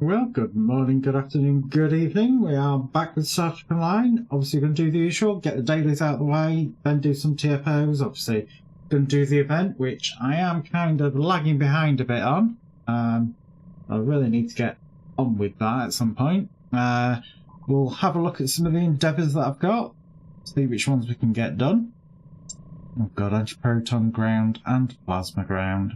Well, good morning, good afternoon, good evening. We are back with Starship Online. Obviously, going to do the usual, get the dailies out of the way, then do some TFOs. Obviously, going to do the event, which I am kind of lagging behind a bit on. I really need to get on with that at some point. We'll have a look at some of the endeavours that I've got, see which ones we can get done. Oh god, anti-proton ground and plasma ground.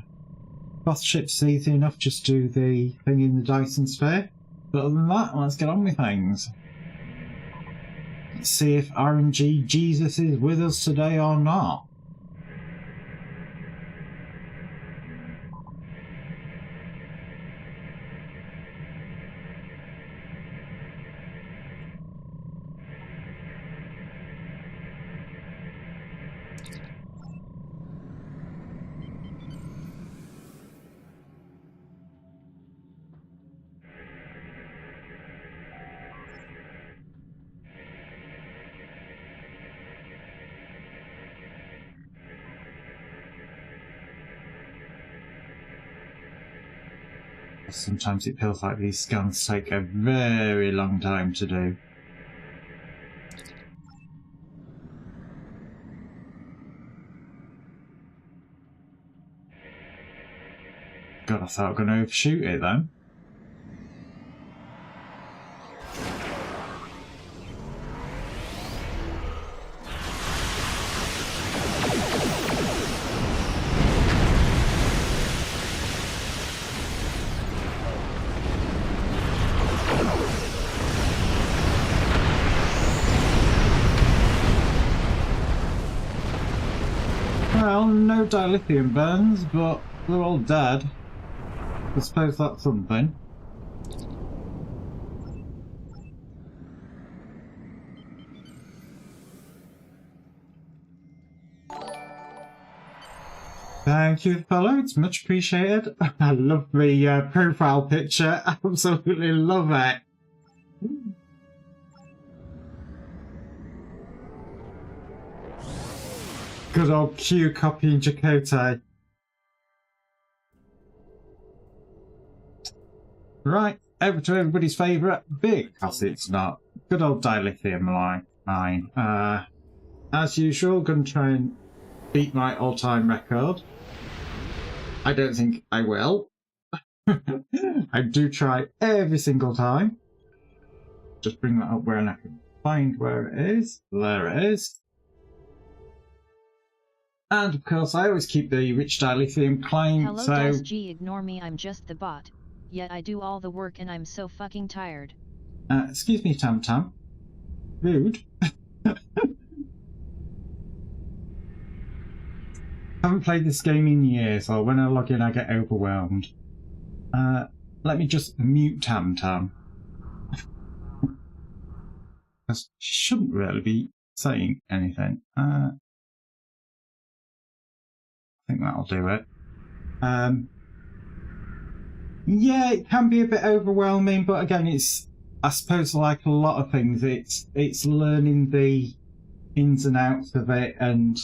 Both ships easy enough, just do the thing in the Dyson sphere. But other than that, let's get on with things. Let's see if RNG Jesus is with us today or not. Sometimes it feels like these scans take a very long time to do. God, I thought I was going to overshoot it then. Well, no dilithium burns, but they're all dead. I suppose that's something. Thank you, fellow. It's much appreciated. I love the profile picture. I absolutely love it. Good old Q copying Chakotay. Right, over to everybody's favourite, because it's not. Good old dilithium mine. As usual, going to try and beat my all-time record. I don't think I will. I do try every single time. Just bring that up where I can find where it is. There it is. And of course, I always keep the rich dilithium claim. Hello, so does G ignore me? I'm just the bot. Yet I do all the work and I'm so fucking tired. Excuse me, Tam Tam. Rude. Haven't played this game in years, or when I log in I get overwhelmed. Let me just mute Tam Tam. Because she shouldn't really be saying anything. I think that'll do it. Yeah, it can be a bit overwhelming, but again, it's, I suppose, like a lot of things, it's learning the ins and outs of it, and,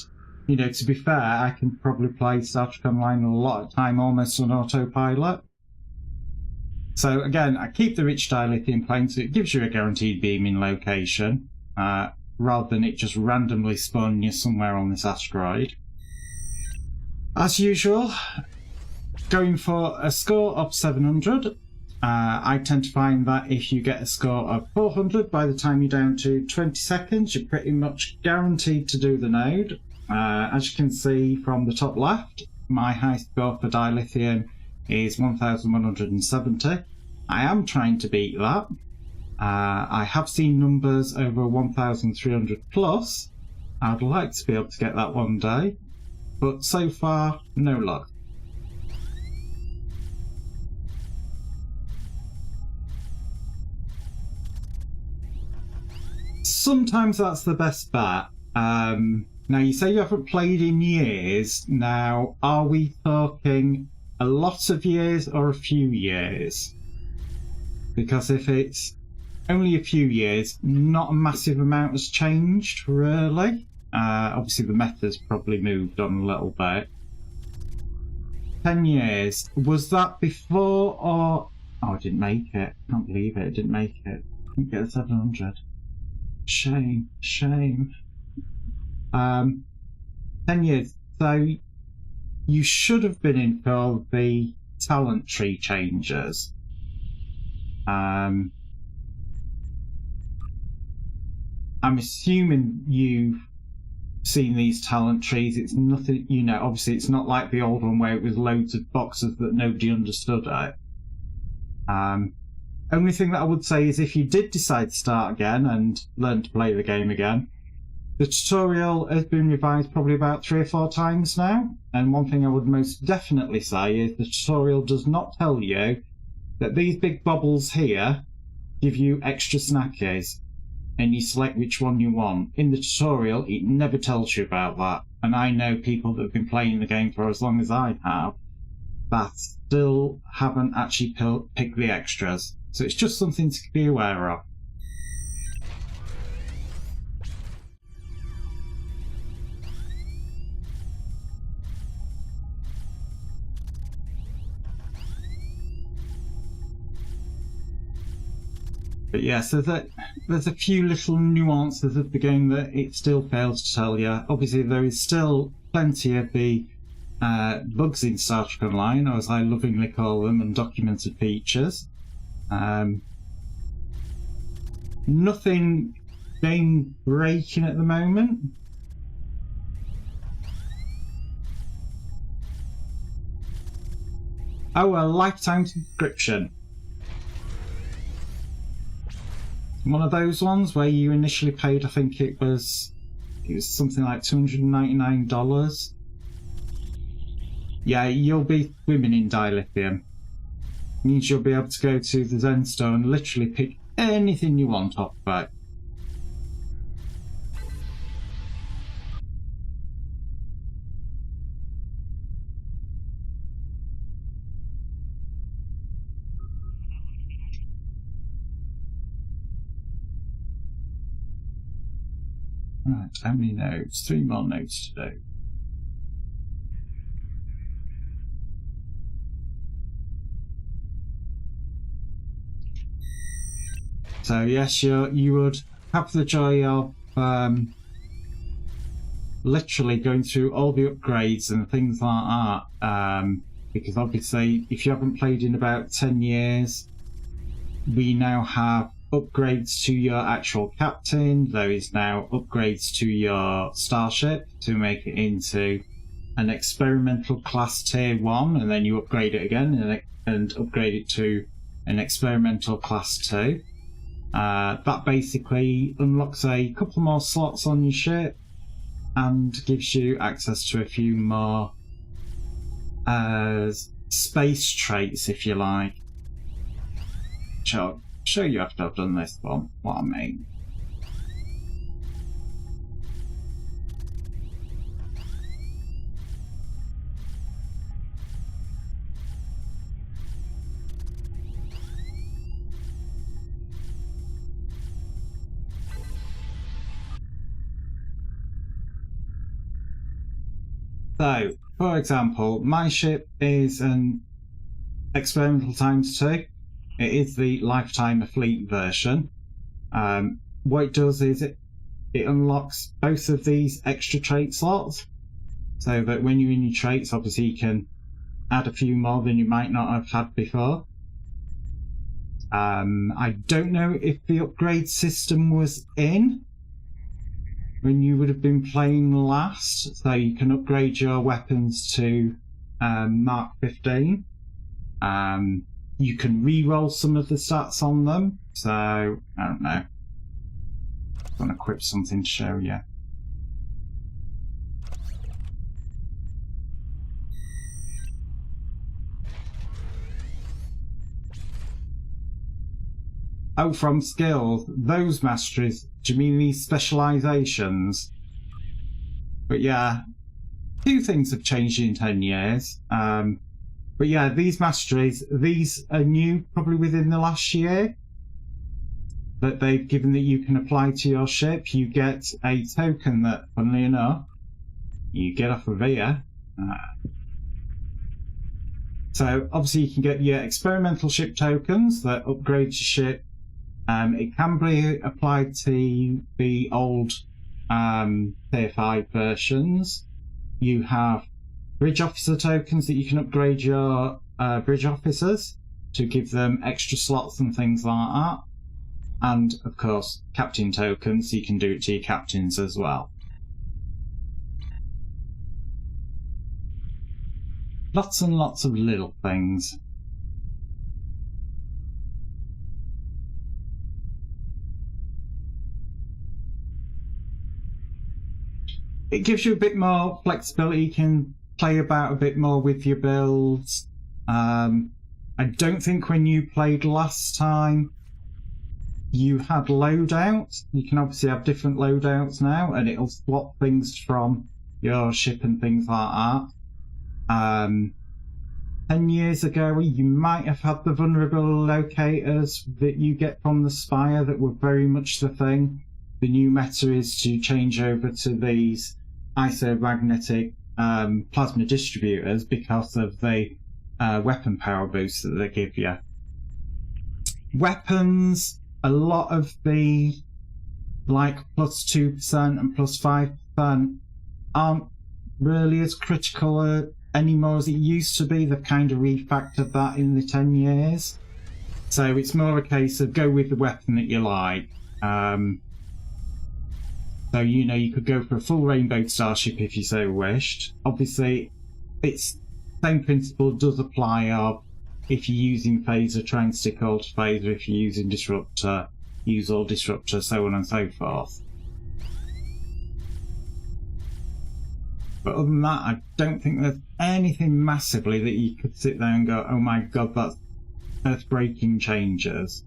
you know, to be fair, I can probably play Star Trek Online a lot of time almost on autopilot. So again, I keep the rich dilithium plane, so it gives you a guaranteed beaming location, rather than it just randomly spawning you somewhere on this asteroid. As usual, going for a score of 700. I tend to find that if you get a score of 400, by the time you're down to 20 seconds, you're pretty much guaranteed to do the node. As you can see from the top left, my high score for dilithium is 1170. I am trying to beat that. I have seen numbers over 1300 plus. I'd like to be able to get that one day, but so far, no luck. Sometimes that's the best bet. Now, you say you haven't played in years. Now, are we talking a lot of years or a few years? Because if it's only a few years, not a massive amount has changed, really. Obviously, the meta's probably moved on a little bit. 10 years. Was that before or Oh, I didn't make it. Can't believe it. I didn't make it. Didn't get the 700. Shame. Shame. 10 years. So you should have been in for the talent tree changes. I'm assuming you've seen these talent trees. It's nothing, you know, obviously it's not like the old one where it was loads of boxes that nobody understood it. Only thing that I would say is if you did decide to start again and learn to play the game again, the tutorial has been revised probably about 3 or 4 times now, and one thing I would most definitely say is the tutorial does not tell you that these big bubbles here give you extra snackies, and you select which one you want. In the tutorial, it never tells you about that, and I know people that have been playing the game for as long as I have that still haven't actually picked the extras. So it's just something to be aware of. But yeah, so there's a few little nuances of the game that it still fails to tell you. Obviously, there is still plenty of the bugs in Star Trek Online, or as I lovingly call them, undocumented features. Nothing game breaking at the moment. Oh, a lifetime subscription. One of those ones where you initially paid, I think it was something like $299. Yeah, you'll be swimming in dilithium. Means you'll be able to go to the Zen store and literally pick anything you want off of it. Right, how many notes? 3 more notes to do. So yes, you would have the joy of literally going through all the upgrades and things like that. Because obviously, if you haven't played in about 10 years, we now have upgrades to your actual captain. There is now upgrades to your starship to make it into an experimental class tier 1, and then you upgrade it again and upgrade it to an experimental class 2. That basically unlocks a couple more slots on your ship and gives you access to a few more space traits, if you like. I'll show you after I've done this one, what I mean. So, for example, my ship is an experimental ×2. It is the lifetime fleet version. What it does is it unlocks both of these extra trait slots, so that when you're in your traits, obviously you can add a few more than you might not have had before. I don't know if the upgrade system was in when you would have been playing last, so you can upgrade your weapons to Mark 15. You can re-roll some of the stats on them, so I don't know. I'm going to equip something to show you. Oh, from skills, those masteries, do you mean these specializations? But yeah, 2 things have changed in 10 years. But yeah, these masteries, these are new probably within the last year that they've given that you can apply to your ship. You get a token that, funnily enough, you get off of here. So obviously you can get your experimental ship tokens that upgrade your ship. It can be applied to the old Tier 5 versions. You have bridge officer tokens that you can upgrade your bridge officers to give them extra slots and things like that. And of course, captain tokens, so you can do it to your captains as well. Lots and lots of little things. It gives you a bit more flexibility. You can play about a bit more with your builds. I don't think when you played last time you had loadouts. You can obviously have different loadouts now, and it'll swap things from your ship and things like that. 10 years ago, you might have had the vulnerable locators that you get from the Spire that were very much the thing. The new meta is to change over to these isomagnetic plasma distributors because of the weapon power boost that they give you. Weapons, a lot of the like plus 2% and plus 5% aren't really as critical anymore as it used to be. They've kind of refactored that in the 10 years. So it's more a case of go with the weapon that you like. So, you know, you could go for a full rainbow starship if you so wished. Obviously, it's same principle does apply of if you're using phaser, try and stick all to phaser. If you're using disruptor, use all disruptor, so on and so forth. But other than that, I don't think there's anything massively that you could sit there and go, oh my god, that's earth-breaking changes.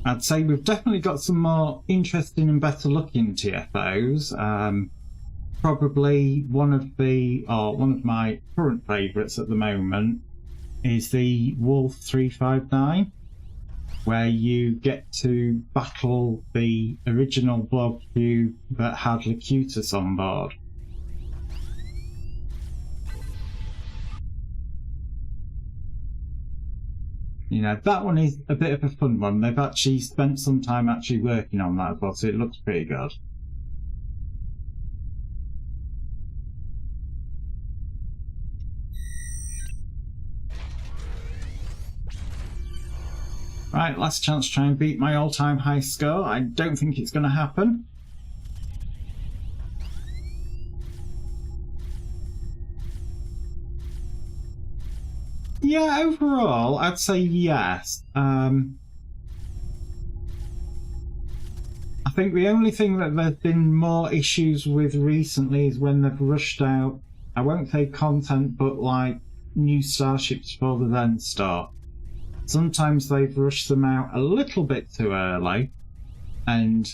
I'd say we've definitely got some more interesting and better looking TFOs. Probably one of my current favourites at the moment is the Wolf 359, where you get to battle the original blob cube that had Locutus on board. You know, that one is a bit of a fun one. They've actually spent some time actually working on that as well, so it looks pretty good. Right, last chance to try and beat my all-time high score. I don't think it's going to happen. Yeah, overall, I'd say yes. I think the only thing that there's been more issues with recently is when they've rushed out, I won't say content, but like new starships for the then start. Sometimes they've rushed them out a little bit too early, and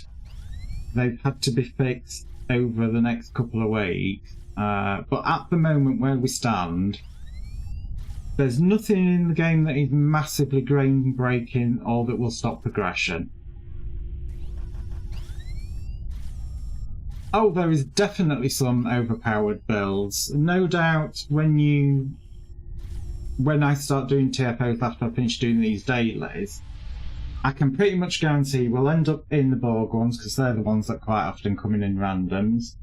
they've had to be fixed over the next couple of weeks. But at the moment where we stand, there's nothing in the game that is massively game-breaking or that will stop progression. Oh, there is definitely some overpowered builds. No doubt when I start doing TFOs after I finish doing these dailies, I can pretty much guarantee we'll end up in the Borg ones because they're the ones that quite often come in randoms.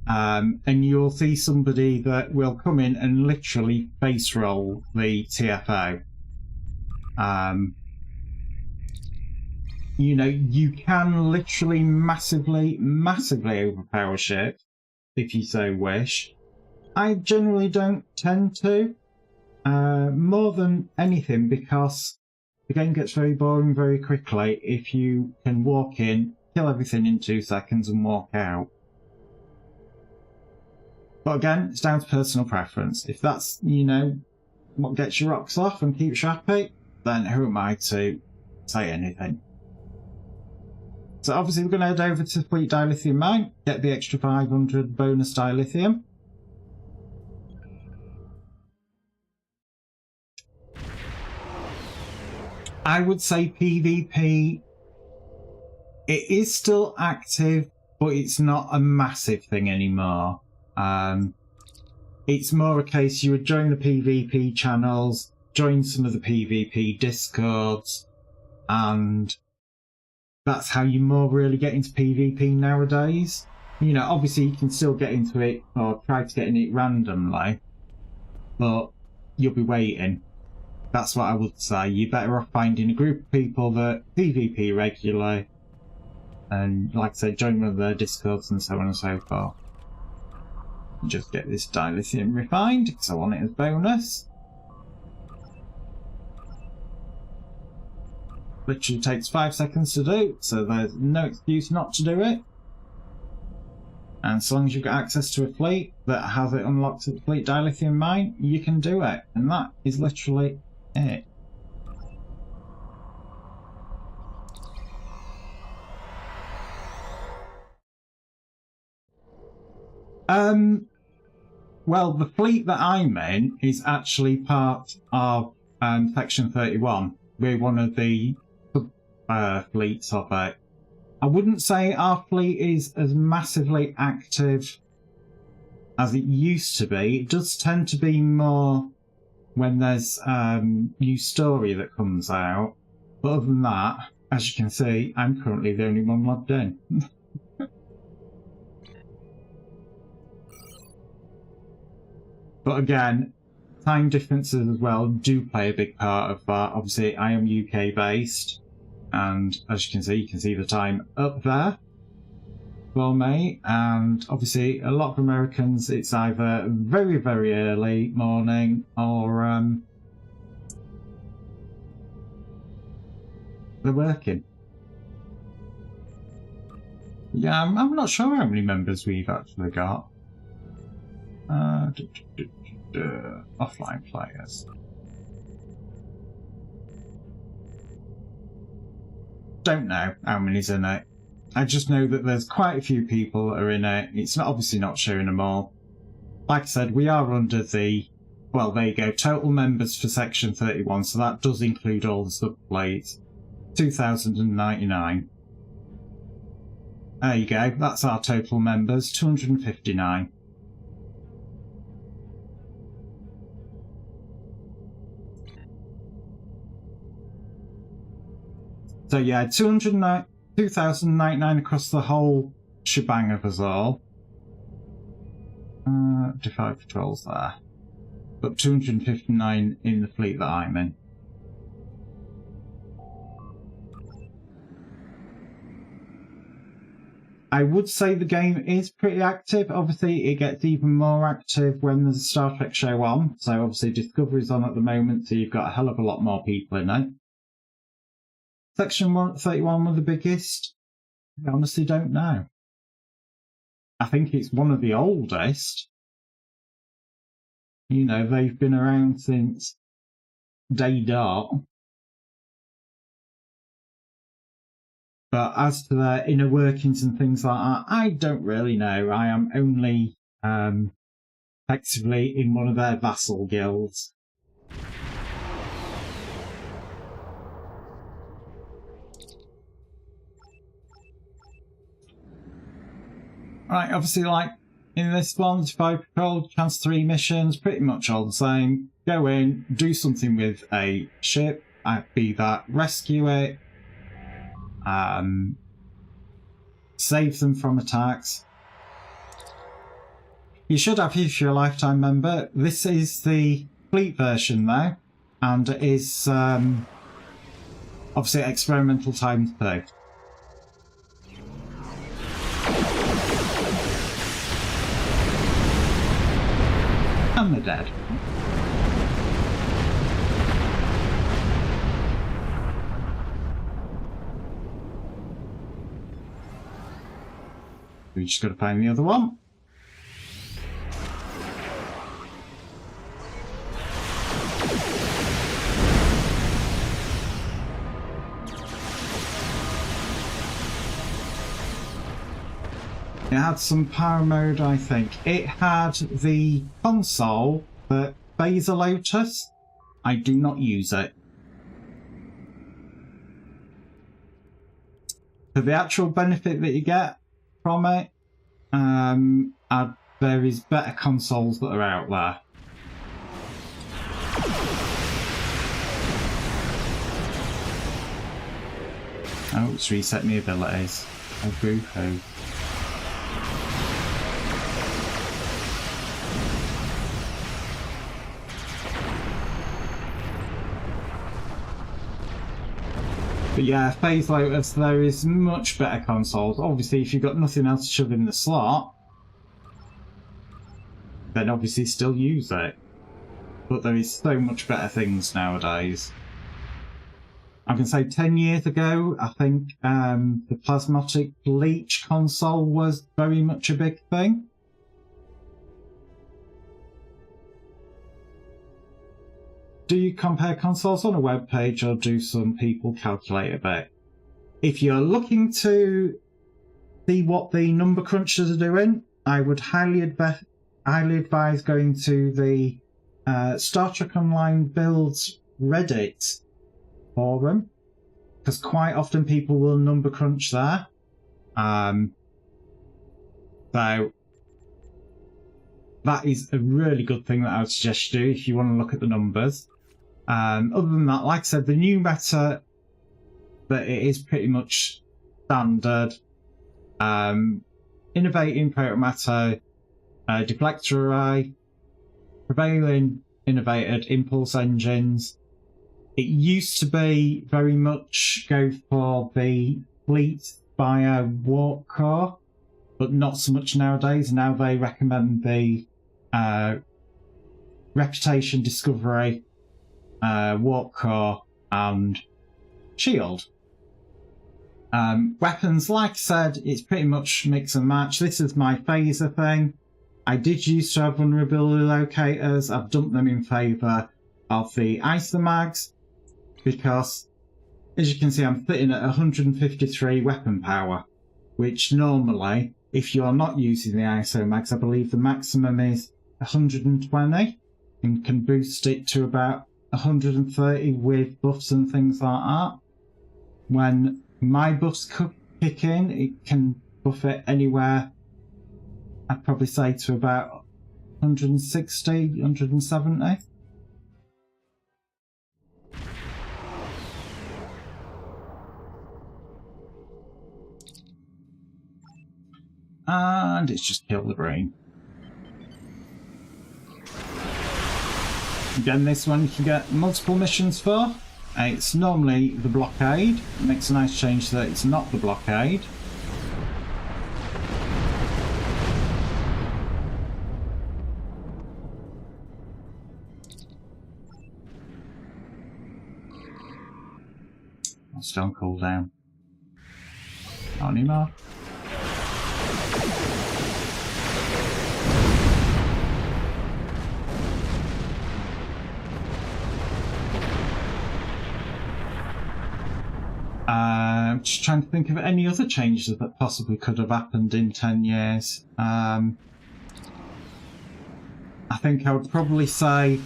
And you'll see somebody that will come in and literally face roll the TFO. You know, you can literally massively overpower ships if you so wish. I generally don't tend to, more than anything because the game gets very boring very quickly if you can walk in, kill everything in 2 seconds and walk out. But again, it's down to personal preference. If that's, you know, what gets your rocks off and keeps you happy, then who am I to say anything? So obviously we're going to head over to Fleet Dilithium Mine, get the extra 500 bonus dilithium. I would say PvP, it is still active, but it's not a massive thing anymore. It's more a case you would join the PvP channels, join some of the PvP discords, and that's how you more really get into PvP nowadays. You know, obviously you can still get into it or try to get in it randomly, but you'll be waiting. That's what I would say. You're better off finding a group of people that PvP regularly, and like I said, join one of their discords and so on and so forth. Just get this dilithium refined because I want it as bonus. Literally takes 5 seconds to do, so there's no excuse not to do it. And so long as you've got access to a fleet that has it unlocked at the fleet dilithium mine, you can do it. And that is literally it. Well, the fleet that I'm in is actually part of Section 31. We're one of the fleets of it. I wouldn't say our fleet is as massively active as it used to be. It does tend to be more when there's new story that comes out. But other than that, as you can see, I'm currently the only one logged in. But again, time differences as well do play a big part of that. Obviously, I am UK based, and as you can see the time up there for me. And obviously, a lot of Americans, it's either very, very early morning or they're working. Yeah, I'm not sure how many members we've actually got. Offline players. Don't know how many's in it. I just know that there's quite a few people that are in it. It's not obviously not showing them all. Like I said, we are under the, well, there you go, total members for Section 31, so that does include all the subplates. 2,099. There you go, that's our total members, 259. So yeah, 2,099 across the whole shebang of us all. Defy patrols there. But 259 in the fleet that I'm in. I would say the game is pretty active. Obviously, it gets even more active when there's a Star Trek show on. So obviously, Discovery's on at the moment, so you've got a hell of a lot more people in it. Section 31 was the biggest? I honestly don't know. I think it's one of the oldest. You know, they've been around since day dot. But as to their inner workings and things like that, I don't really know. I am only effectively in one of their vassal guilds. Right, obviously, like in this one, Defy Patrol, Chance 3 missions, pretty much all the same. Go in, do something with a ship, be that rescue it, save them from attacks. You should have, if you're a lifetime member. This is the fleet version now, and it is obviously experimental times 2. And they're dead. We just got to find the other one. It had some power mode, I think. It had the console, but Phaser Lotus, I do not use it. For the actual benefit that you get from it. There is better consoles that are out there. Oh, it's reset me abilities. Oh, boo-hoo. But yeah, Phase Lotus, there is much better consoles. Obviously, if you've got nothing else to shove in the slot, then obviously still use it. But there is so much better things nowadays. I can say 10 years ago, I think the Plasmatic Bleach console was very much a big thing. Do you compare consoles on a web page, or do some people calculate a bit? If you're looking to see what the number crunchers are doing, I would highly advise going to the Star Trek Online Builds Reddit forum, because quite often people will number crunch there. So that is a really good thing that I would suggest you do if you want to look at the numbers. Other than that, like I said, the new meta, that it is pretty much standard. Innovating proton matter, deflector array, prevailing innovated impulse engines. It used to be very much go for the fleet via warp core, but not so much nowadays. Now they recommend the reputation, discovery, warp core, and shield. Weapons, like I said, it's pretty much mix and match. This is my phaser thing. I did used to have vulnerability locators. I've dumped them in favour of the ISOMAGs, because, as you can see, I'm sitting at 153 weapon power, which normally, if you're not using the ISOMAGs, I believe the maximum is 120, and can boost it to about 130 with buffs and things like that. When my buffs kick in, it can buff it anywhere, I'd probably say to about 160, 170. And it's just killed the brain. Again, this one you can get multiple missions for. It's normally the blockade. It makes a nice change that it's not the blockade. I'll still on cooldown. Not anymore. I'm just trying to think of any other changes that possibly could have happened in 10 years. I think I would probably say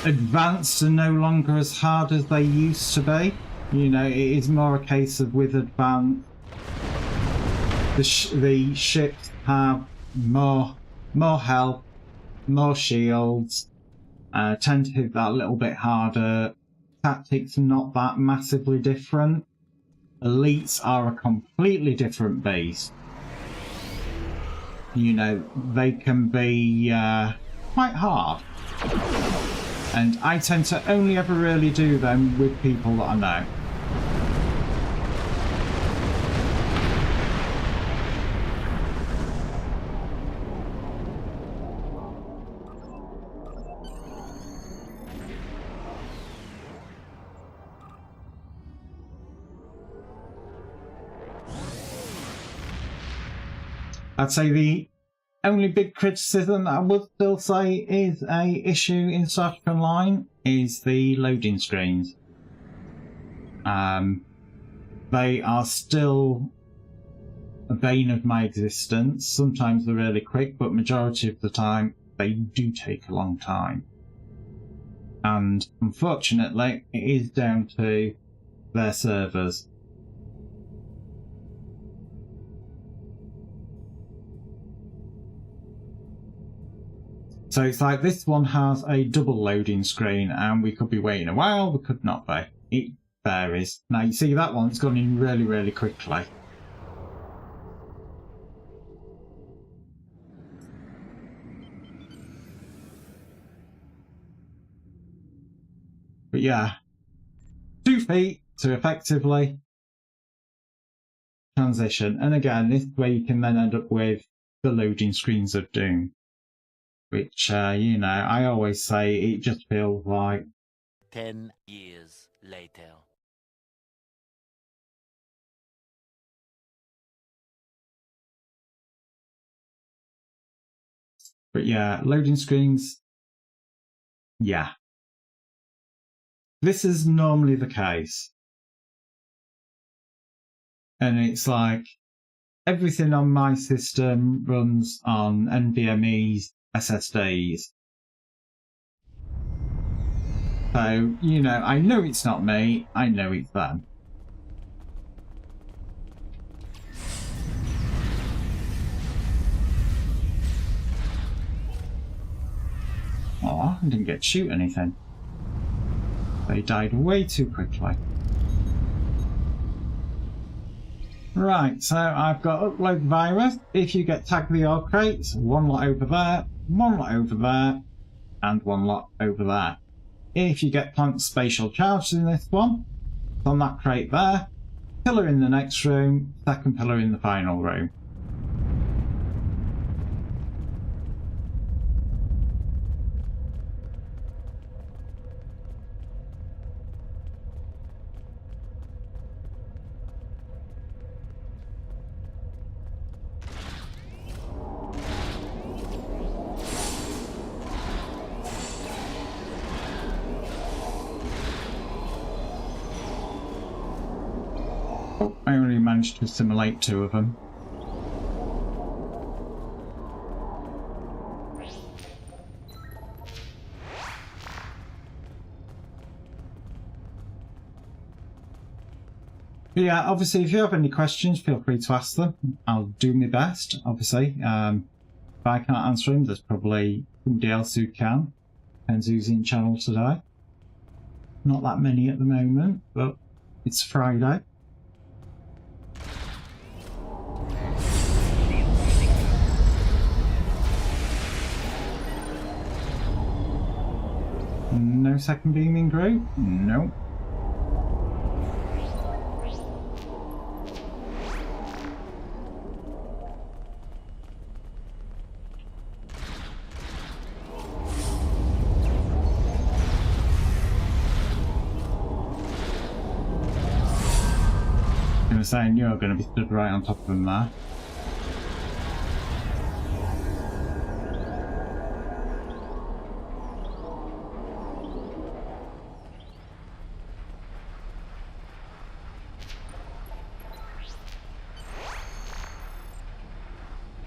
advanced are no longer as hard as they used to be. You know, it is more a case of with advanced, the ships have more health, more shields, tend to hit that a little bit harder. Tactics are not that massively different. Elites are a completely different beast. You know, they can be quite hard. And I tend to only ever really do them with people that I know. I'd say the only big criticism that I would still say is a issue in Star Trek Online is the loading screens. They are still a bane of my existence. Sometimes they're really quick, but majority of the time they do take a long time. And unfortunately, it is down to their servers. So it's like this one has a double loading screen, and we could be waiting a while, we could not be. It varies. Now you see that one's gone in really, really quickly. But yeah, 2 feet to effectively transition. And again, this way you can then end up with the loading screens of Doom. Which, you know, I always say it just feels like 10 years later. But yeah, loading screens, yeah. This is normally the case. And it's like, everything on my system runs on NVMe SSDs. So, you know, I know it's not me, I know it's them. Oh, I didn't get to shoot anything. They died way too quickly. Right, so I've got upload virus. If you get tagged the ore crates, 1 lot over there, 1 lot over there, and 1 lot over there. If you get plant spatial charges in this one, it's on that crate there, pillar in the next room, 2nd pillar in the final room. Oh, I only managed to assimilate 2 of them. But yeah, obviously, if you have any questions, feel free to ask them. I'll do my best, obviously. If I can't answer them, there's probably somebody else who can. Depends who's in channel today. Not that many at the moment, but it's Friday. No second beaming group? No. I was saying you're going to be stood right on top of them there.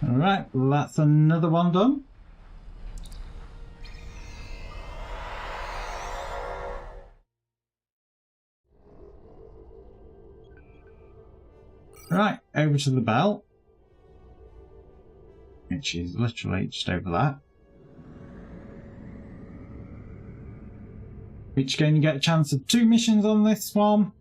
Alright, well, that's another one done. Right, over to the bell, which is literally just over that. Which again, you get a chance of 2 missions on this one.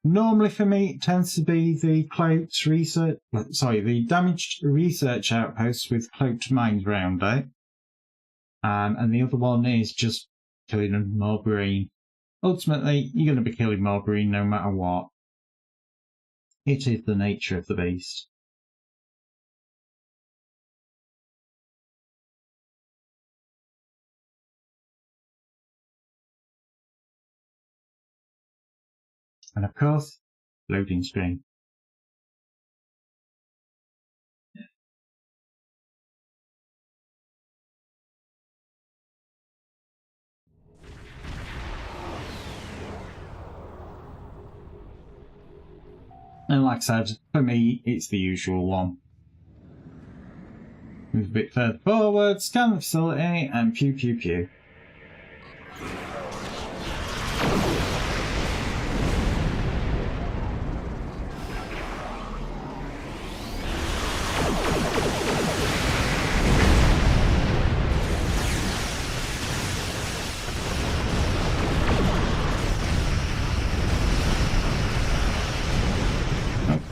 Normally for me, it tends to be the cloaked research, the damaged research outpost with cloaked mines around it. And the other one is just killing more green. Ultimately, you're going to be killing more green no matter what. It is the nature of the beast. And of course, loading screen. And like I said, for me, it's the usual one. Move a bit further forward, scan the facility, and pew pew pew.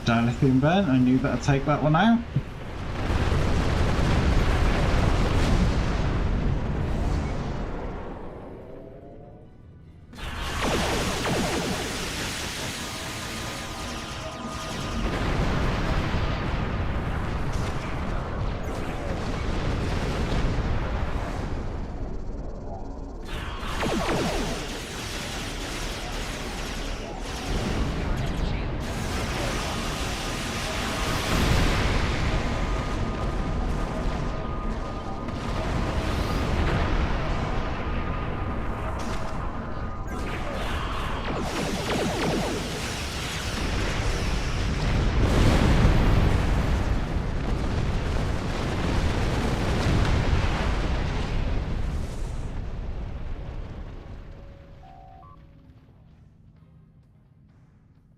dilithium burn. I knew that I'd take that one out.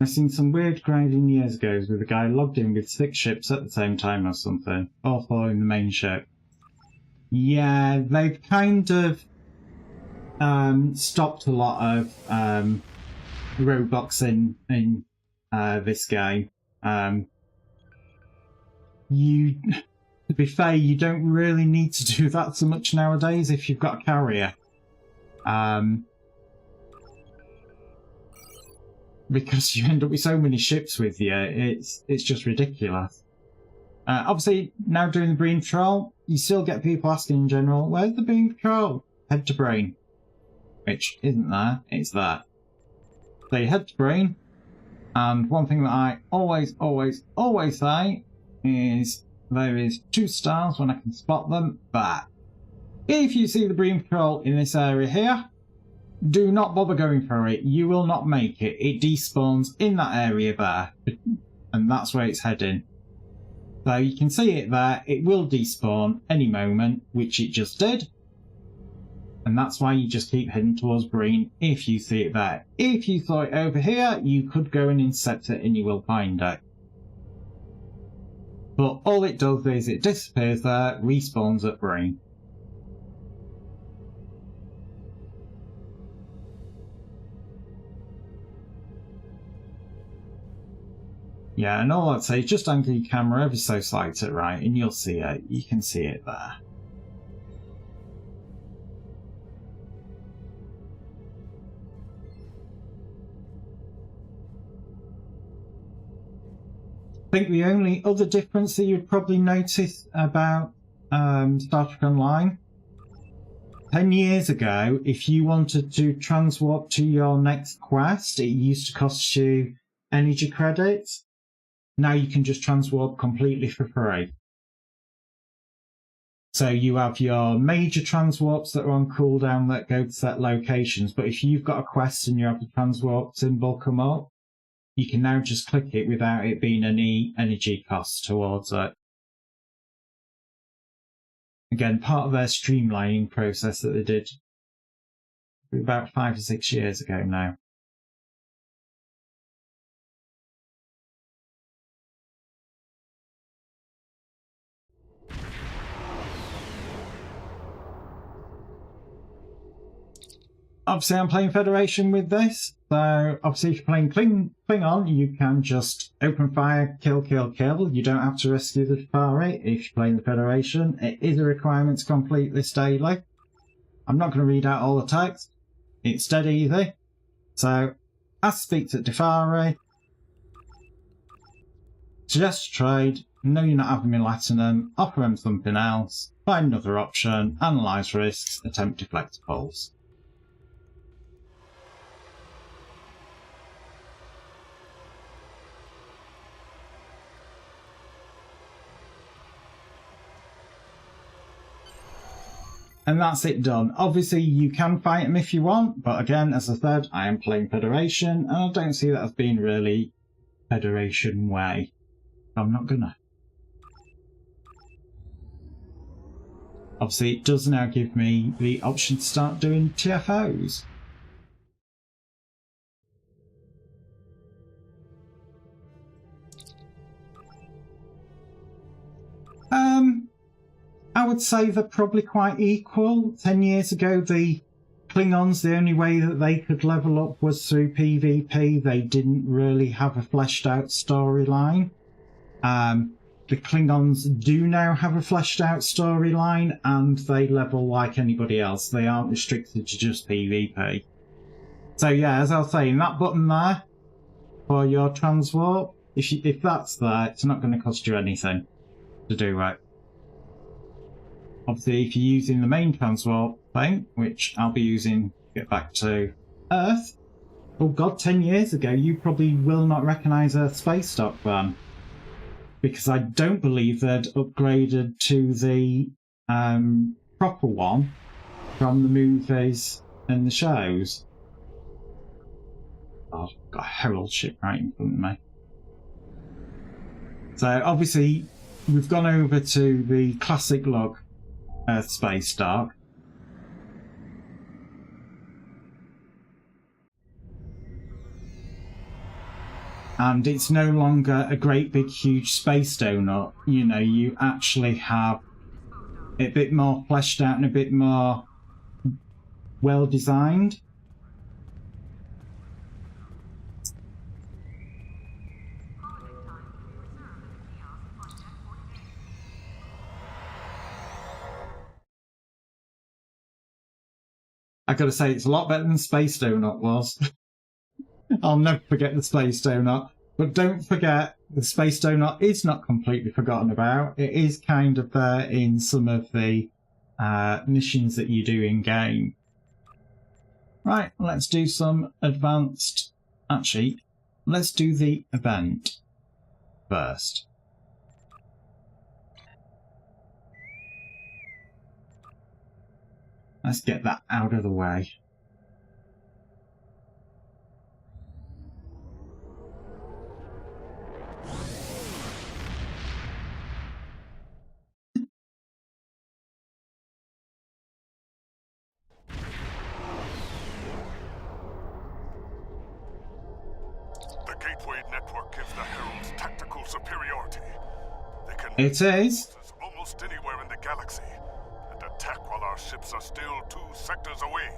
I've seen some weird grinding years ago with a guy logged in with 6 ships at the same time or something, all following the main ship. Yeah, they've kind of stopped a lot of roadblocks in this game. To be fair, you don't really need to do that so much nowadays if you've got a carrier. Because you end up with so many ships with you, it's just ridiculous. Obviously, now doing the Breen Patrol, you still get people asking in general, where's the Breen Patrol? Head to Breen. Which isn't there, it's there. So you head to Breen, and one thing that I always say is there is 2 stars when I can spot them, but if you see the Breen Patrol in this area here, do not bother going for it. You will not make it. It despawns in that area there, and that's where it's heading. So you can see it there. It will despawn any moment, which it just did. And that's why you just keep heading towards Breen if you see it there. If you saw it over here, you could go and intercept it and you will find it. But all it does is it disappears there, respawns at Breen. Yeah, and all I'd say is just angle your camera ever so slight to right and you'll see it. You can see it there. I think the only other difference that you'd probably notice about Star Trek Online, 10 years ago, if you wanted to transwarp to your next quest, it used to cost you energy credits. Now you can just transwarp completely for free. So you have your major transwarps that are on cooldown that go to set locations, but if you've got a quest and you have the transwarp symbol come up, you can now just click it without it being any energy costs towards it. Again, part of their streamlining process that they did about 5 or 6 years ago now. Obviously, I'm playing Federation with this, so obviously if you're playing Klingon, you can just open fire, kill, kill, kill. You don't have to rescue the Defari if you're playing the Federation. It is a requirement to complete this daily. I'm not going to read out all the text. It's dead easy. So, ask to speak to Defari. Suggest a trade. Know you're not having me Latinum. Offer them something else. Find another option. Analyse risks. Attempt deflectables. And that's it done. Obviously, you can fight them if you want, but again, as I said, I am playing Federation, and I don't see that as being really Federation way. I'm not gonna. Obviously, it does now give me the option to start doing TFOs. I would say they're probably quite equal. 10 years ago, the Klingons, the only way that they could level up was through PvP. They didn't really have a fleshed out storyline. The Klingons do now have a fleshed out storyline, and they level like anybody else. They aren't restricted to just PvP. So yeah, as I was saying, that button there for your transwarp, if that's there, it's not going to cost you anything to do it. Obviously, if you're using the main transwarp thing, which I'll be using to get back to Earth, oh god, 10 years ago, you probably will not recognise Earth space dock then. Because I don't believe they'd upgraded to the proper one from the movies and the shows. Oh, I've got a Herald ship right in front of me. So obviously we've gone over to the classic look Earth space dock. And it's no longer a great big huge space donut. You know, you actually have it a bit more fleshed out and a bit more well designed. I gotta say, it's a lot better than Space Donut was. I'll never forget the Space Donut. But don't forget, the Space Donut is not completely forgotten about. It is kind of there in some of the missions that you do in-game. Right, let's do some advanced... Actually, let's do the event first. Let's get that out of the way. The Gateway network gives the Heralds tactical superiority. They can It is. almost anywhere in the galaxy and attack while our ships are still 2 sectors away.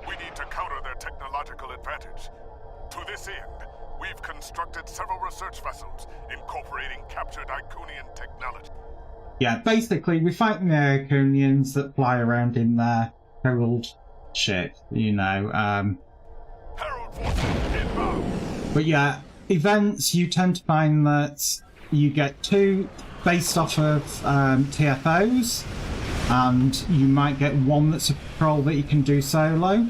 We need to counter their technological advantage. To this end, we've constructed several research vessels incorporating captured Iconian technology. Yeah, basically, we're fighting the Iconians that fly around in their Herald ship, you know. Herald forces inbound! But yeah, events, you tend to find that you get 2 based off of TFOs, and you might get 1 that's a patrol that you can do solo.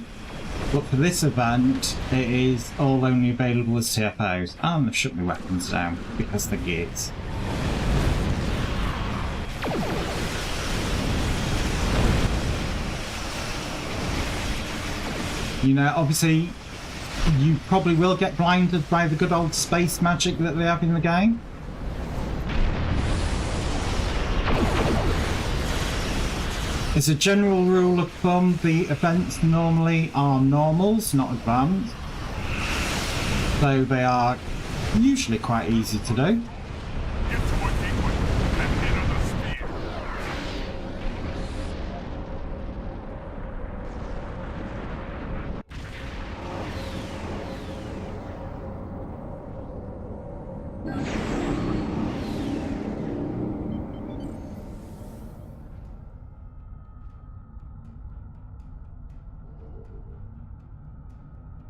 But for this event, it is all only available as TFOs. And they've shut my weapons down because they're gears. You know, obviously, you probably will get blinded by the good old space magic that they have in the game. As a general rule of thumb, the events normally are normals, not advanced. Though they are usually quite easy to do. Get to our gateway and enter the sphere.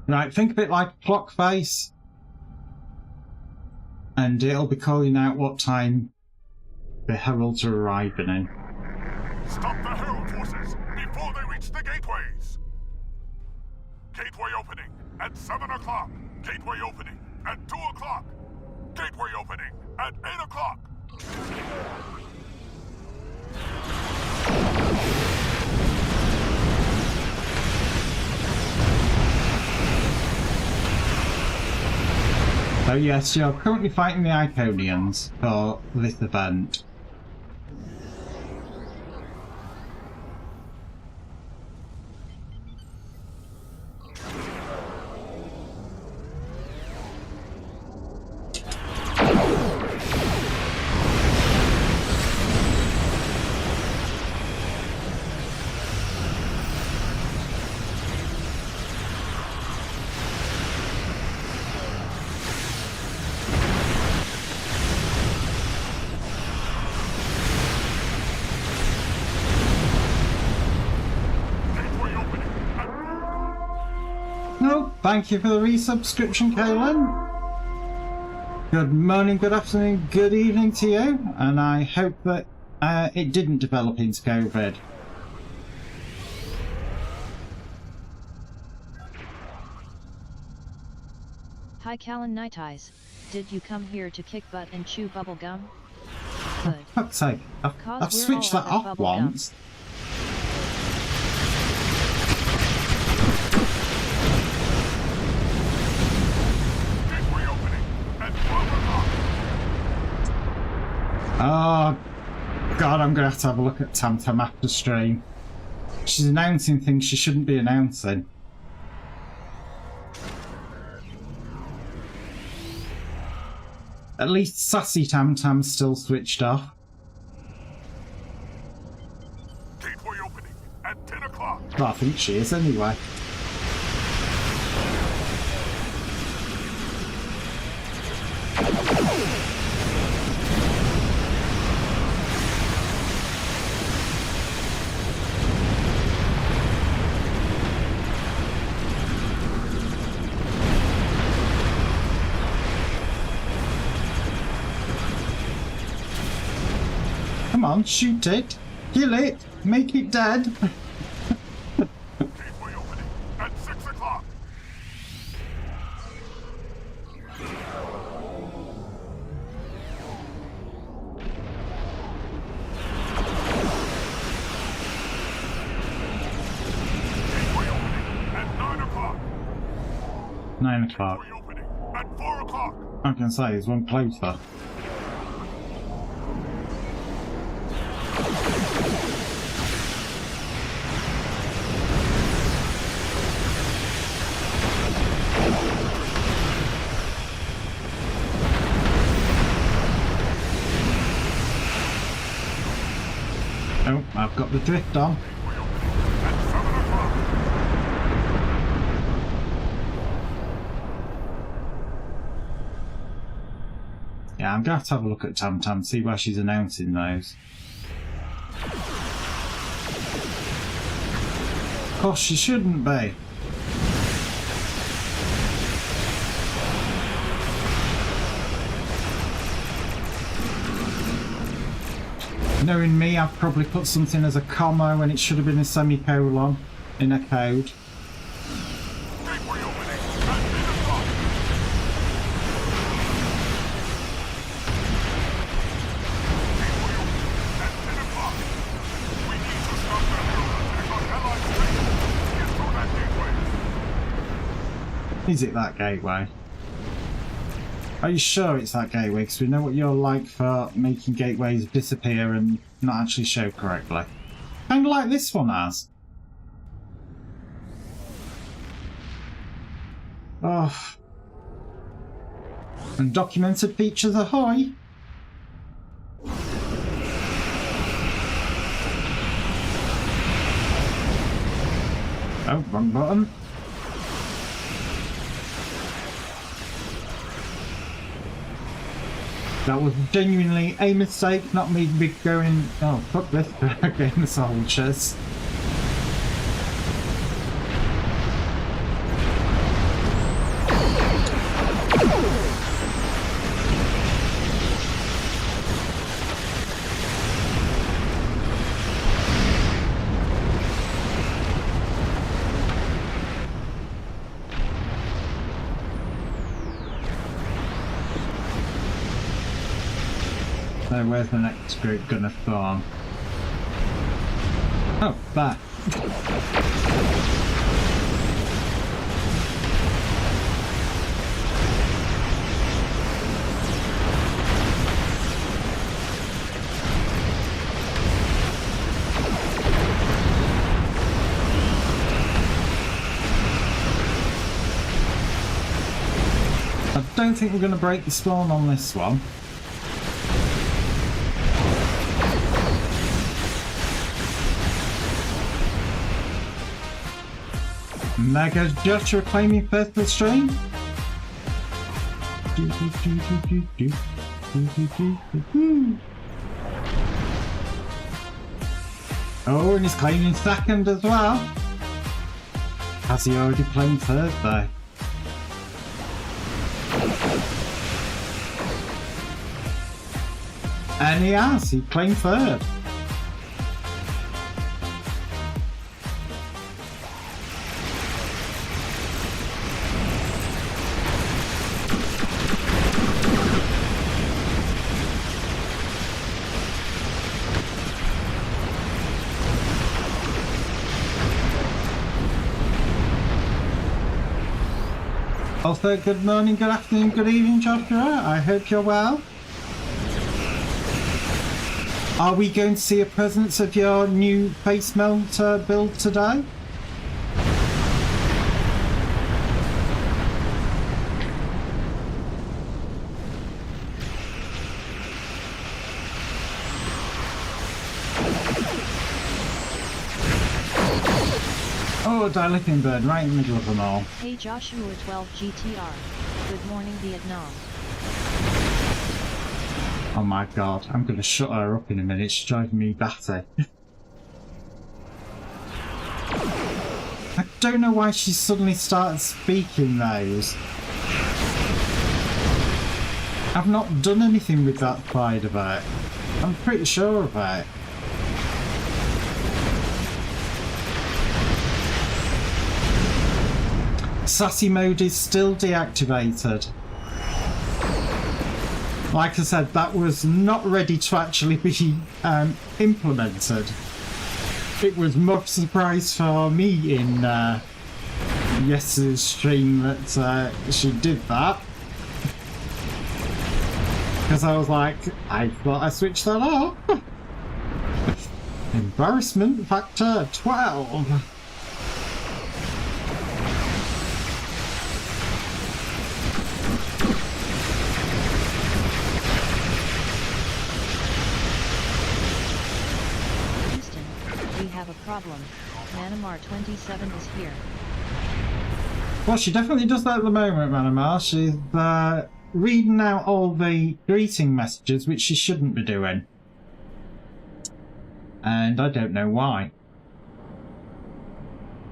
Right, think of it like a clock face. And it'll be calling out what time the Heralds are arriving in. Stop the Herald forces before they reach the gateways! Gateway opening at 7 o'clock. Gateway opening at 2 o'clock. Gateway opening at 8 o'clock. So yes, you're currently fighting the Iconians for this event. thank you for the resubscription, Kaylin. Good morning, good afternoon, good evening to you, and I hope that it didn't develop into COVID. Hi Callan Night Eyes, did you come here to kick butt and chew bubble gum? Good. For fuck's sake, I've switched that off once. Oh god, I'm gonna have to have a look at Tam Tam after stream. She's announcing things she shouldn't be announcing. At least sassy Tam Tam's still switched off. Gateway opening at 10 o'clock. Well, I think she is anyway. Come on, shoot it, kill it, make it dead. Gateway opening at 6 o'clock. Gateway opening at 9 o'clock. 9 o'clock. Gateway opening at 4 o'clock. I can say there's one closer. Oh, I've got the drift on. Gateway opening at 7 o'clock. Yeah, I'm gonna have to have a look at Tam Tam, see where she's announcing those. Of course, she shouldn't be. Knowing me, I've probably put something as a comma when it should have been a semicolon in a code. Gateway opening at 8 o'clock. Gateway opening at 10 o'clock. We need to stop that attack on Allied stations. Get through that gateway. Is it that gateway? Are you sure it's that gateway? Because we know what you're like for making gateways disappear and not actually show correctly. Kind of like this one has. Oh. Undocumented features ahoy! Oh, wrong button. That was genuinely a mistake, not me going, oh fuck this, getting the soldiers. So where's the next group gonna form? Oh, there. I don't think we're gonna break the spawn on this one. Mega Joshua claiming first for the stream. Oh, and he's claiming second as well. Has he already played Thursday? And he has. He claimed third. Also, good morning, good afternoon, good evening, Joshua. I hope you're well. Are we going to see a presence of your new face melter build today? Oh, Dilicking Bird, right in the middle of them all. Hey Joshua 12 GTR. Good morning Vietnam. Oh my god, I'm going to shut her up in a minute. She's driving me batty. I don't know why she suddenly started speaking those. I've not done anything with that side of it. I'm pretty sure of it. Sassy mode is still deactivated. Like I said, that was not ready to actually be implemented. It was more of a surprise for me in yesterday's stream that she did that. Because I was like, I thought I switched that off. Embarrassment factor 12. Problem. Manamar 27 is here. Well, she definitely does that at the moment, Manamar. She's reading out all the greeting messages, which she shouldn't be doing. And I don't know why.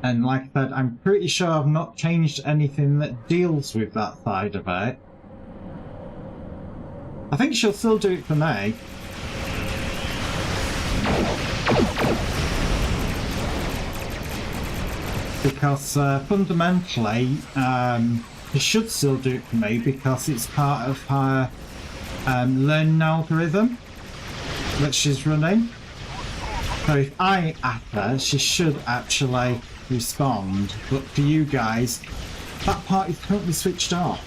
And like I said, I'm pretty sure I've not changed anything that deals with that side of it. I think she'll still do it for me. Because fundamentally, she should still do it for me because it's part of her learning algorithm that she's running. So if I ask her, she should actually respond. But for you guys, that part is currently switched off.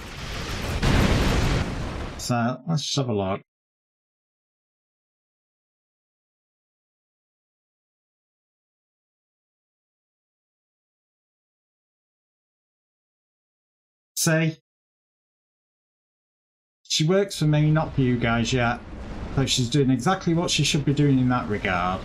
So let's just have a look. See? She works for me, not for you guys yet. So she's doing exactly what she should be doing in that regard.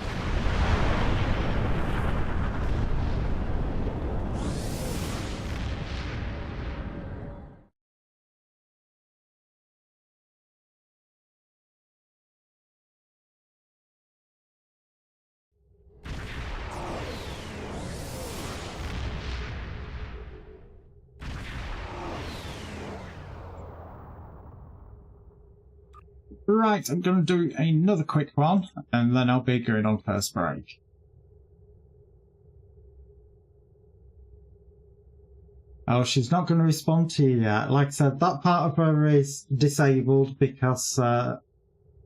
Right, I'm going to do another quick one, and then I'll be going on first break. Oh, she's not going to respond to you yet. Like I said, that part of her is disabled because,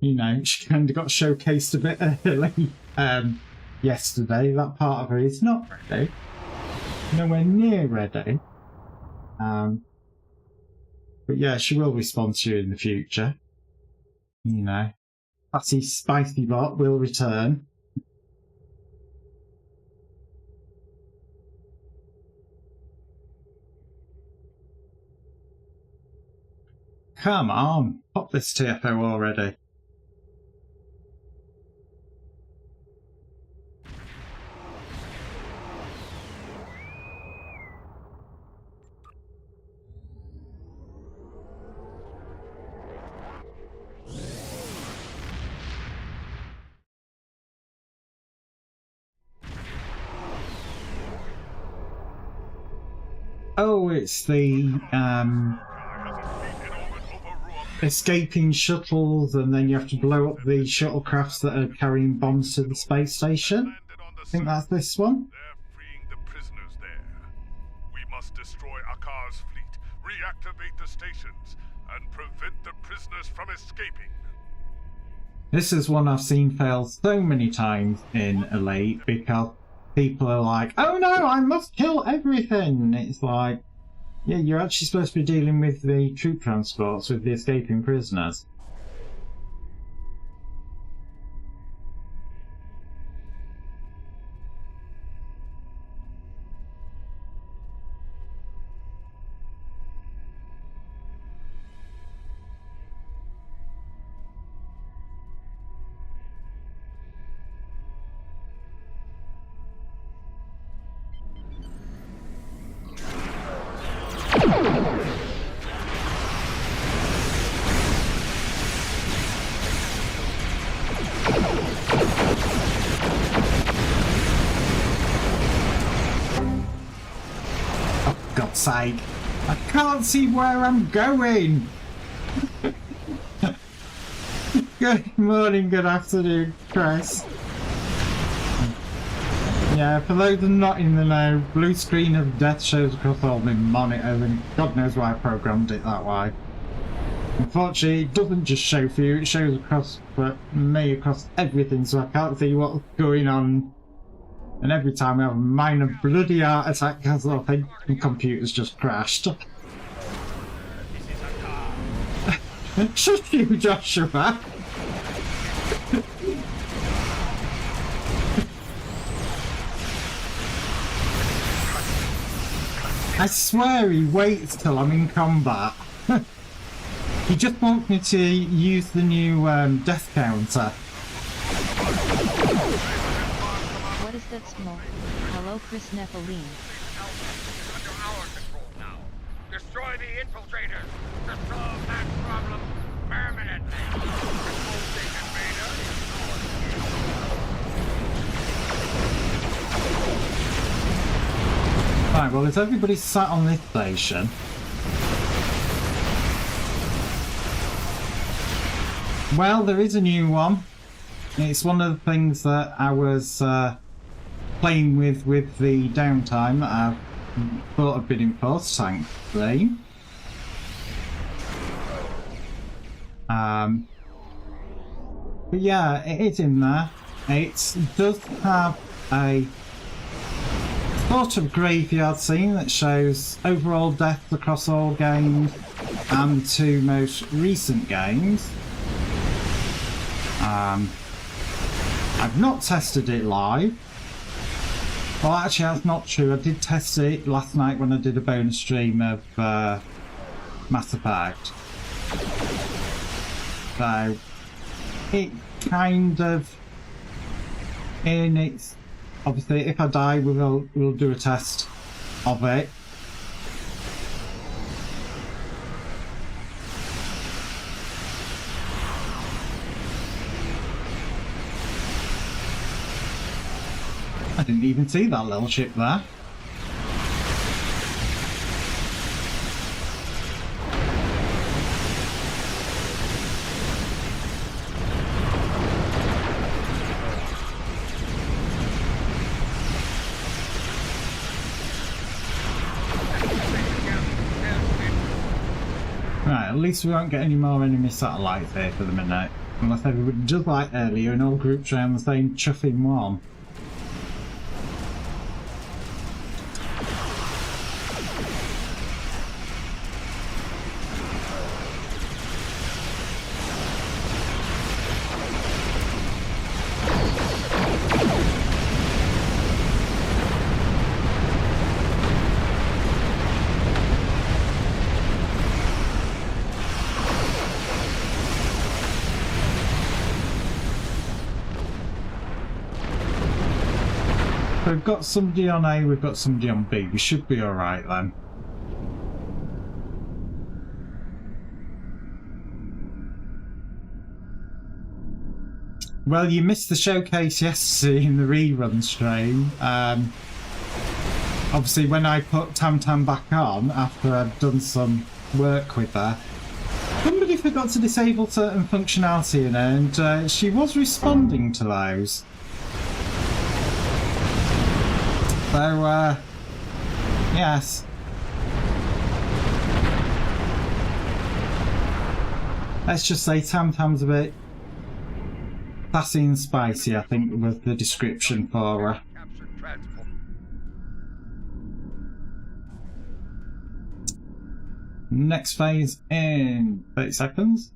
you know, she kind of got showcased a bit early yesterday. That part of her is not ready. Nowhere near ready. But yeah, she will respond to you in the future. You know, Fatty Spicy Bot will return. Come on, pop this TFO already. Oh, it's the escaping shuttles, and then you have to blow up the shuttlecrafts that are carrying bombs to the space station. I think that's this one. They're freeing the prisoners there. We must destroy Akar's fleet, reactivate the stations, and prevent the prisoners from escaping. This is one I've seen fail so many times in Elite because people are like, oh no, I must kill everything. It's like, yeah, you're actually supposed to be dealing with the troop transports, with the escaping prisoners. God's sake, I can't see where I'm going. Good morning, good afternoon, Chris. Yeah, for those not in the know, blue screen of death shows across all my monitors, and God knows why I programmed it that way. Unfortunately, it doesn't just show for you, it shows across for me across everything, so I can't see what's going on. And every time we have a minor bloody heart attack, because I think the computer's just crashed. Shut you, Joshua! I swear he waits till I'm in combat. He just wants me to use the new death counter. What is that smoke? Hello, Chris Nephilim. Under our control now. Destroy the infiltrators. To solve that problem permanently. Control station Vader is ours. Right, well, if everybody's sat on this station, well, there is a new one. It's one of the things that I was playing with the downtime that I thought I'd been enforced, thankfully. But yeah, it is in there. It does have a sort of graveyard scene that shows overall deaths across all games and two most recent games. I've not tested it live. Well, actually, that's not true. I did test it last night when I did a bonus stream of Mass Effect. So, it kind of, in its, obviously, if I die, we'll do a test of it. I didn't even see that little ship there. Right, at least we won't get any more enemy satellites here for the minute. Unless everybody does like earlier and all groups around the same chuffing one. We've got somebody on A, we've got somebody on B. We should be alright then. Well, you missed the showcase yesterday in the rerun stream. Obviously, when I put Tam Tam back on, after I'd done some work with her, somebody forgot to disable certain functionality in her, and she was responding to those. So, yes. Let's just say Tam Tam's a bit sassy and spicy, I think, was the description for her. Captured transport. Next phase in 30 seconds.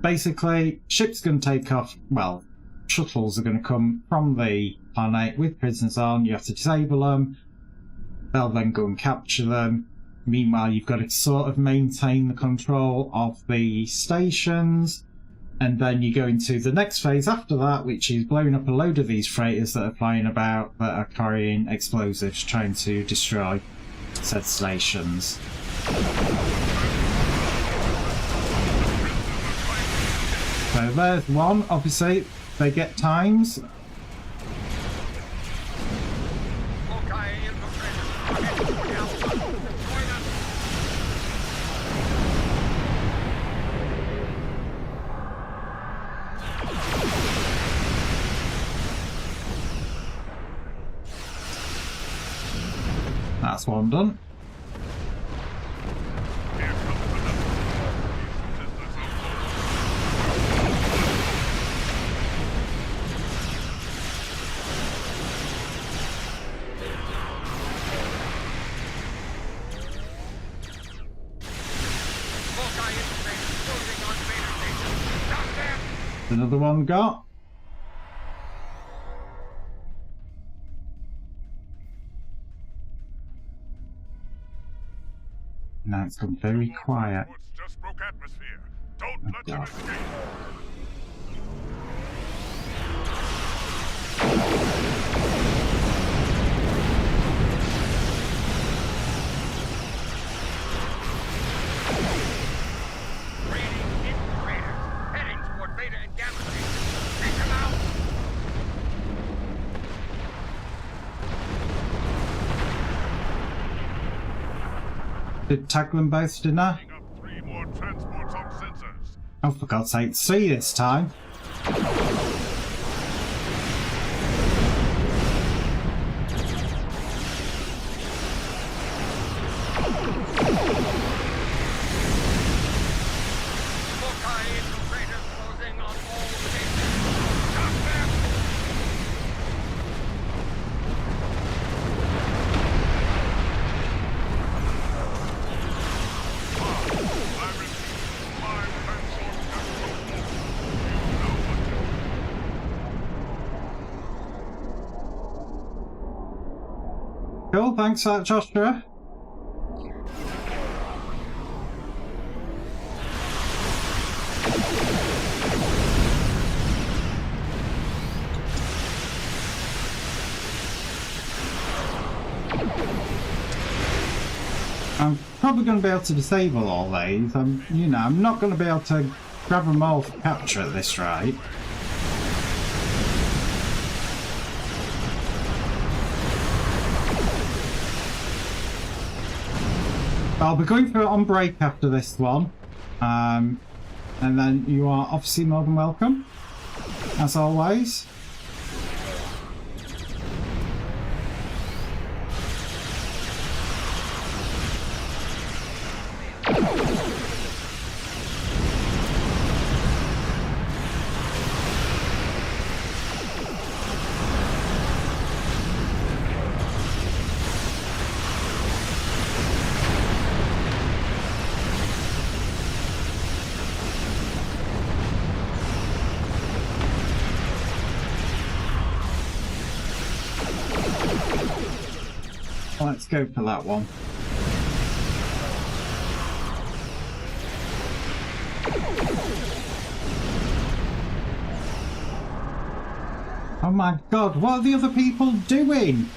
Basically, ship's going to take off, well, shuttles are going to come from the planet with prisoners on. You have to disable them. They'll then go and capture them. Meanwhile, you've got to sort of maintain the control of the stations. And then you go into the next phase after that, which is blowing up a load of these freighters that are flying about that are carrying explosives, trying to destroy said stations. So there's one. Obviously, they get times. Hawkeye infiltrators are heading for the Alpha. Join us. That's one done. Here comes another. These systems are Hawkeye infiltrators closing on Vader Station. Stop them! Another one got. Now it's gone very quiet. Woods just broke atmosphere. Don't let them God. escape. Raiding infiltrators heading toward Beta and Gamma Station. Take them out! Did tag them both, didn't I? Picking up 3 more transports on sensors. Oh, for God's sake, see this time. Hawkeye infiltrators closing on all stations. Stop them! I repeat, 5 transports have broken. You know what to do. Cool, thanks for that, Joshua. I'm probably going to be able to disable all these. I'm not going to be able to grab them all for capture at this rate. I'll be going through it on break after this one. And then you are obviously more than welcome, as always. Let's go for that one. Oh my God, what are the other people doing?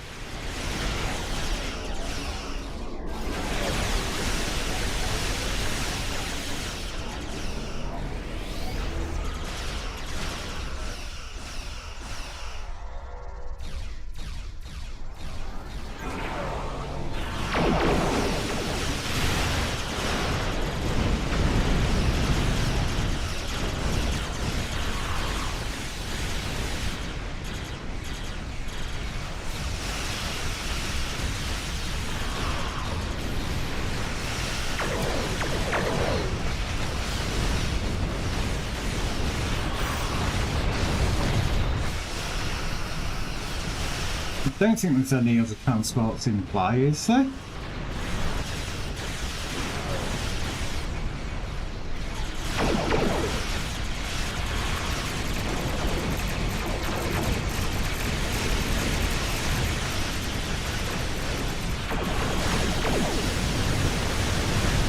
I don't think there's any other transports in play, is there?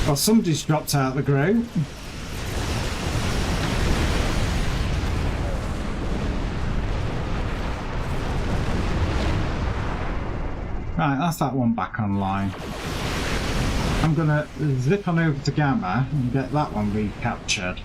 Well, somebody's dropped out the group. Right, that's that one back online. I'm gonna zip on over to Gamma and get that one recaptured.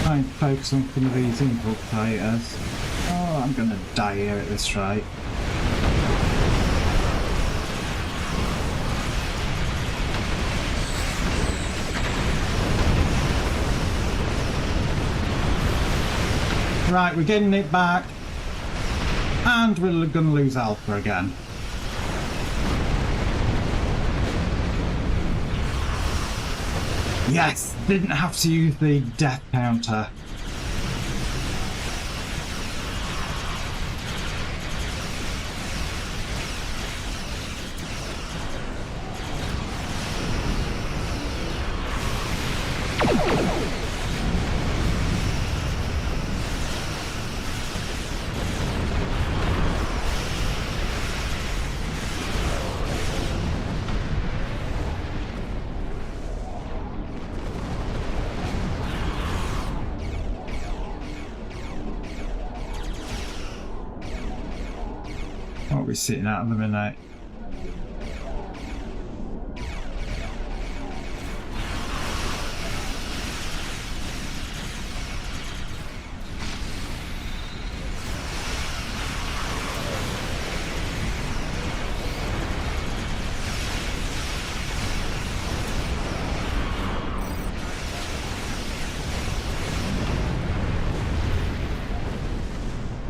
Try and focus on some of these infiltrators. Oh, I'm gonna die here at this rate. Right, we're getting it back. And we're gonna lose Alpha again. Yes! Didn't have to use the death counter. What are we sitting at the minute?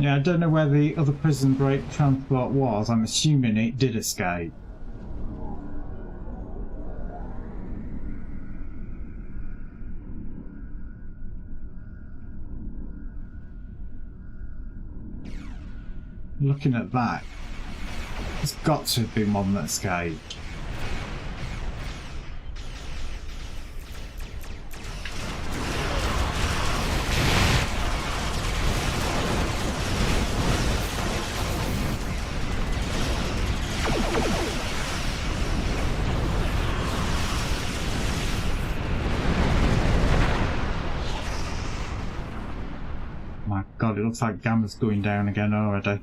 Yeah, I don't know where the other prison break transport was. I'm assuming it did escape. Looking at that, it's got to have been one that escaped. My god, it looks like Gamma's going down again already.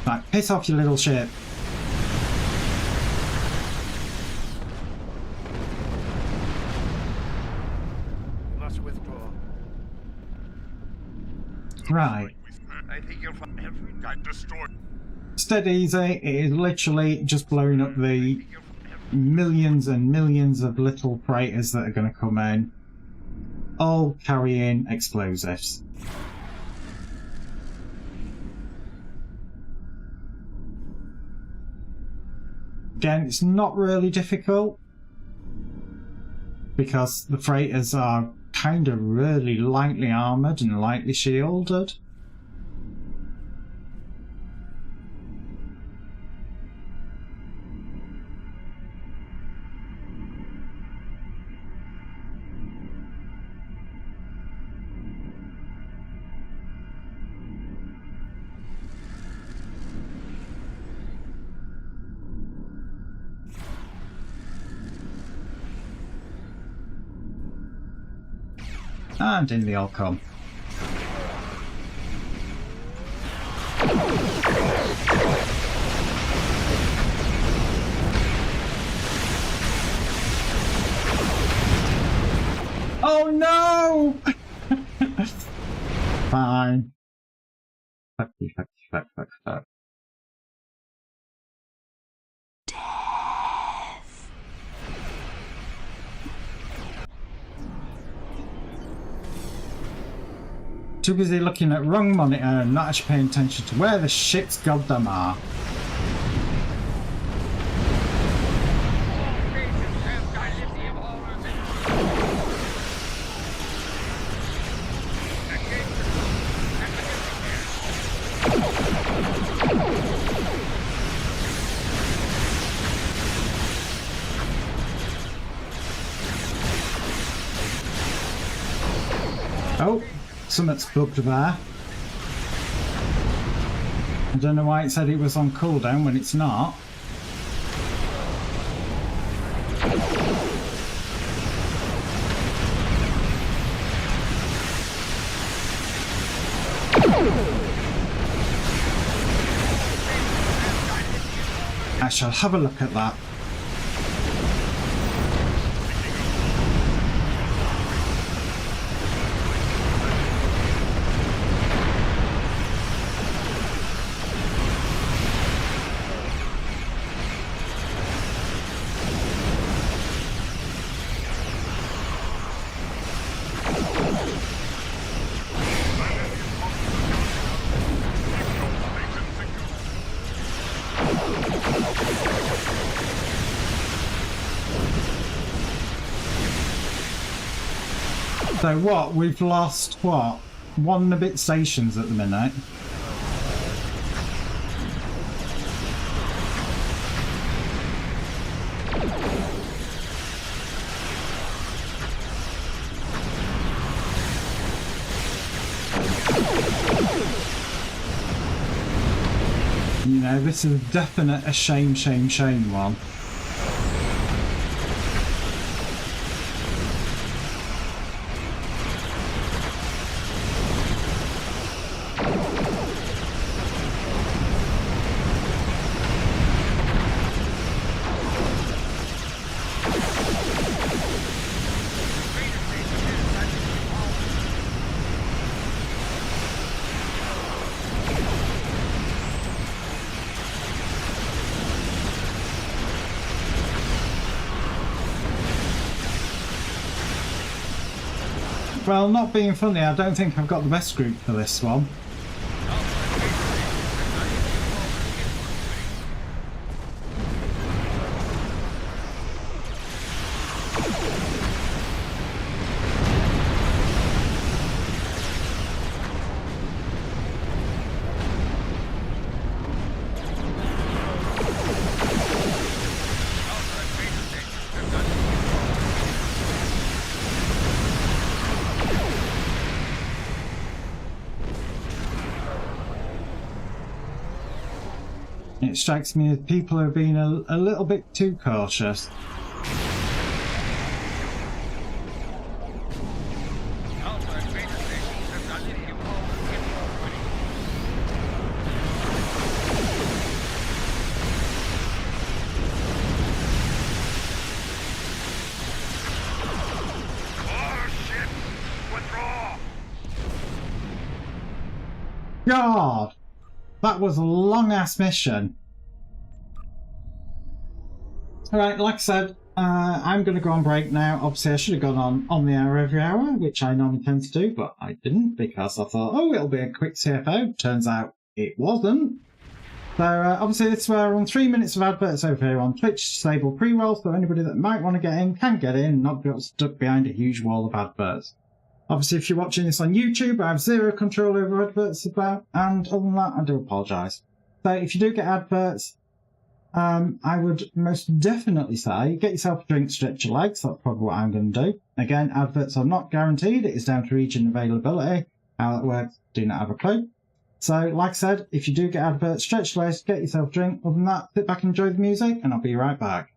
Right, piss off, you little shit. Must withdraw. Right. I think you'll find every Got destroyed. Steady easy, it is literally just blowing up the millions and millions of little freighters that are going to come in, all carrying explosives. Again, it's not really difficult because the freighters are kind of really lightly armoured and lightly shielded. And in they all come. Oh no! Fine. Fuck you, fuck you, fuck, fuck, fuck. Too busy looking at wrong monitor and not actually paying attention to where the shit's goddamn are. Oh, something's bugged there. I don't know why it said it was on cooldown when it's not. I shall have a look at that. So what, we've lost, what, 1 and a bit stations at the minute? You know, this is definite a shame one. Well, not being funny, I don't think I've got the best group for this one. It strikes me as people are being a little bit too cautious. God! That was a long-ass mission. Alright, like I said, I'm going to go on break now. Obviously, I should have gone on the hour every hour, which I normally tend to do, but I didn't because I thought, oh, it'll be a quick CFO. Turns out it wasn't. So, obviously, this is where we're on 3 minutes of adverts over here on Twitch. Disable pre-roll, so anybody that might want to get in can get in and not get stuck behind a huge wall of adverts. Obviously, if you're watching this on YouTube, I have zero control over adverts about, and other than that, I do apologise. So if you do get adverts, I would most definitely say get yourself a drink, stretch your legs. That's probably what I'm going to do. Again, adverts are not guaranteed. It is down to region availability. How that works, do not have a clue. So, like I said, if you do get adverts, stretch your legs, get yourself a drink. Other than that, sit back and enjoy the music, and I'll be right back.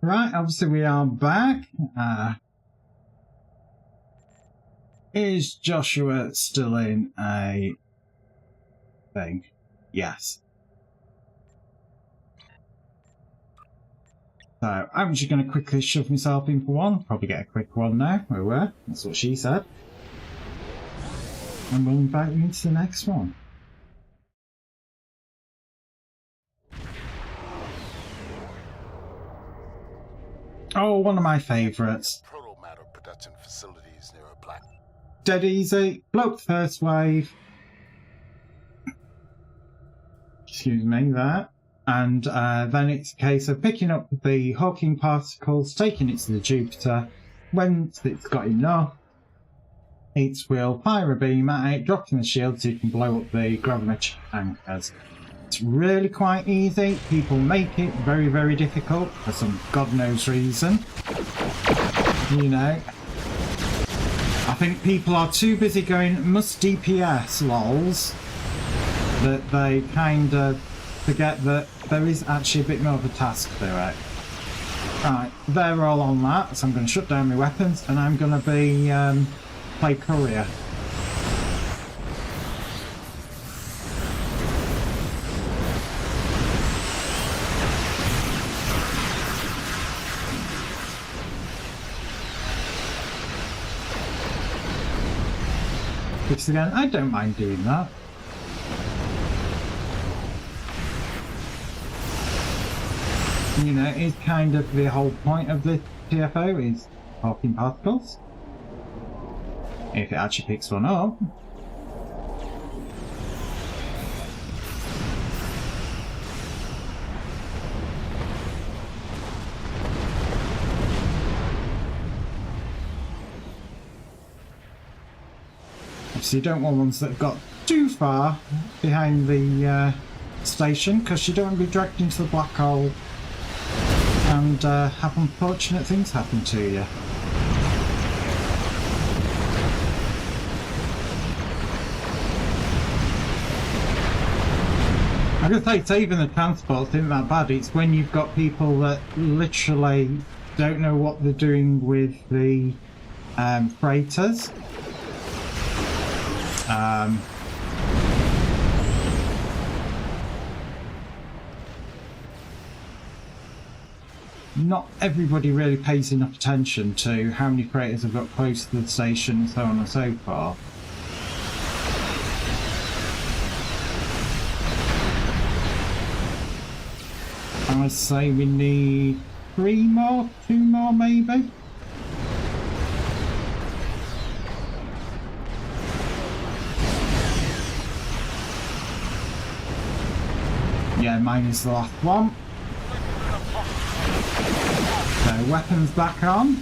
Right, obviously we are back. Is Joshua still in a thing? Yes. So I'm just going to quickly shove myself in for one. Probably get a quick one now. We were. That's what she said. And we'll invite you into the next one. Oh, one of my favourites. Proto-matter production facilities near a black. Dead easy. Blow up the first wave. Excuse me, there. And then it's a case of picking up the Hawking particles, taking it to the Jupiter. Once it's got enough, it will fire a beam at it, dropping the shield so you can blow up the gravimetric anchors. It's really quite easy. People make it very, very difficult for some God knows reason. You know. I think people are too busy going, must DPS, lols, that they kind of forget that there is actually a bit more of a task to it. Right, they're all on that, so I'm going to shut down my weapons and I'm going to be play courier. Because again, I don't mind doing that. You know, it's kind of the whole point of the TFO is Hawking particles. If it actually picks one up. Obviously you don't want ones that have got too far behind the station, because you don't want to be dragged into the black hole and have unfortunate things happen to you. I'm going to say, it's even the transports isn't that bad. It's when you've got people that literally don't know what they're doing with the freighters. Not everybody really pays enough attention to how many freighters have got close to the station and so on and so forth. I say we need 3 more, 2 more maybe. Yeah, mine is the last one. So weapons back on.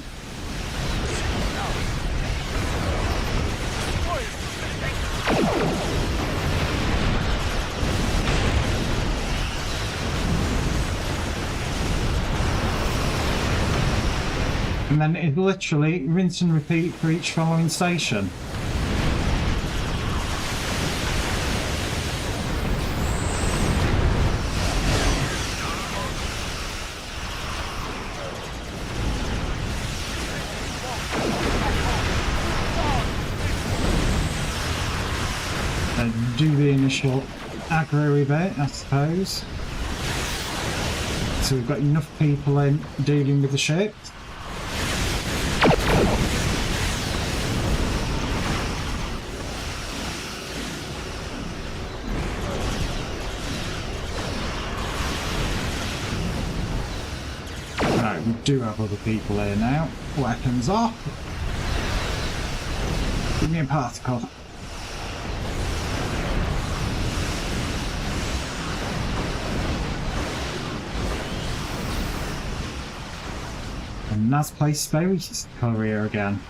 And then it's literally rinse and repeat for each following station. Do the initial aggro bit, I suppose. So we've got enough people in dealing with the ship. Right, we do have other people here now. Weapons off. Give me a particle. And Naz plays Space Courier again.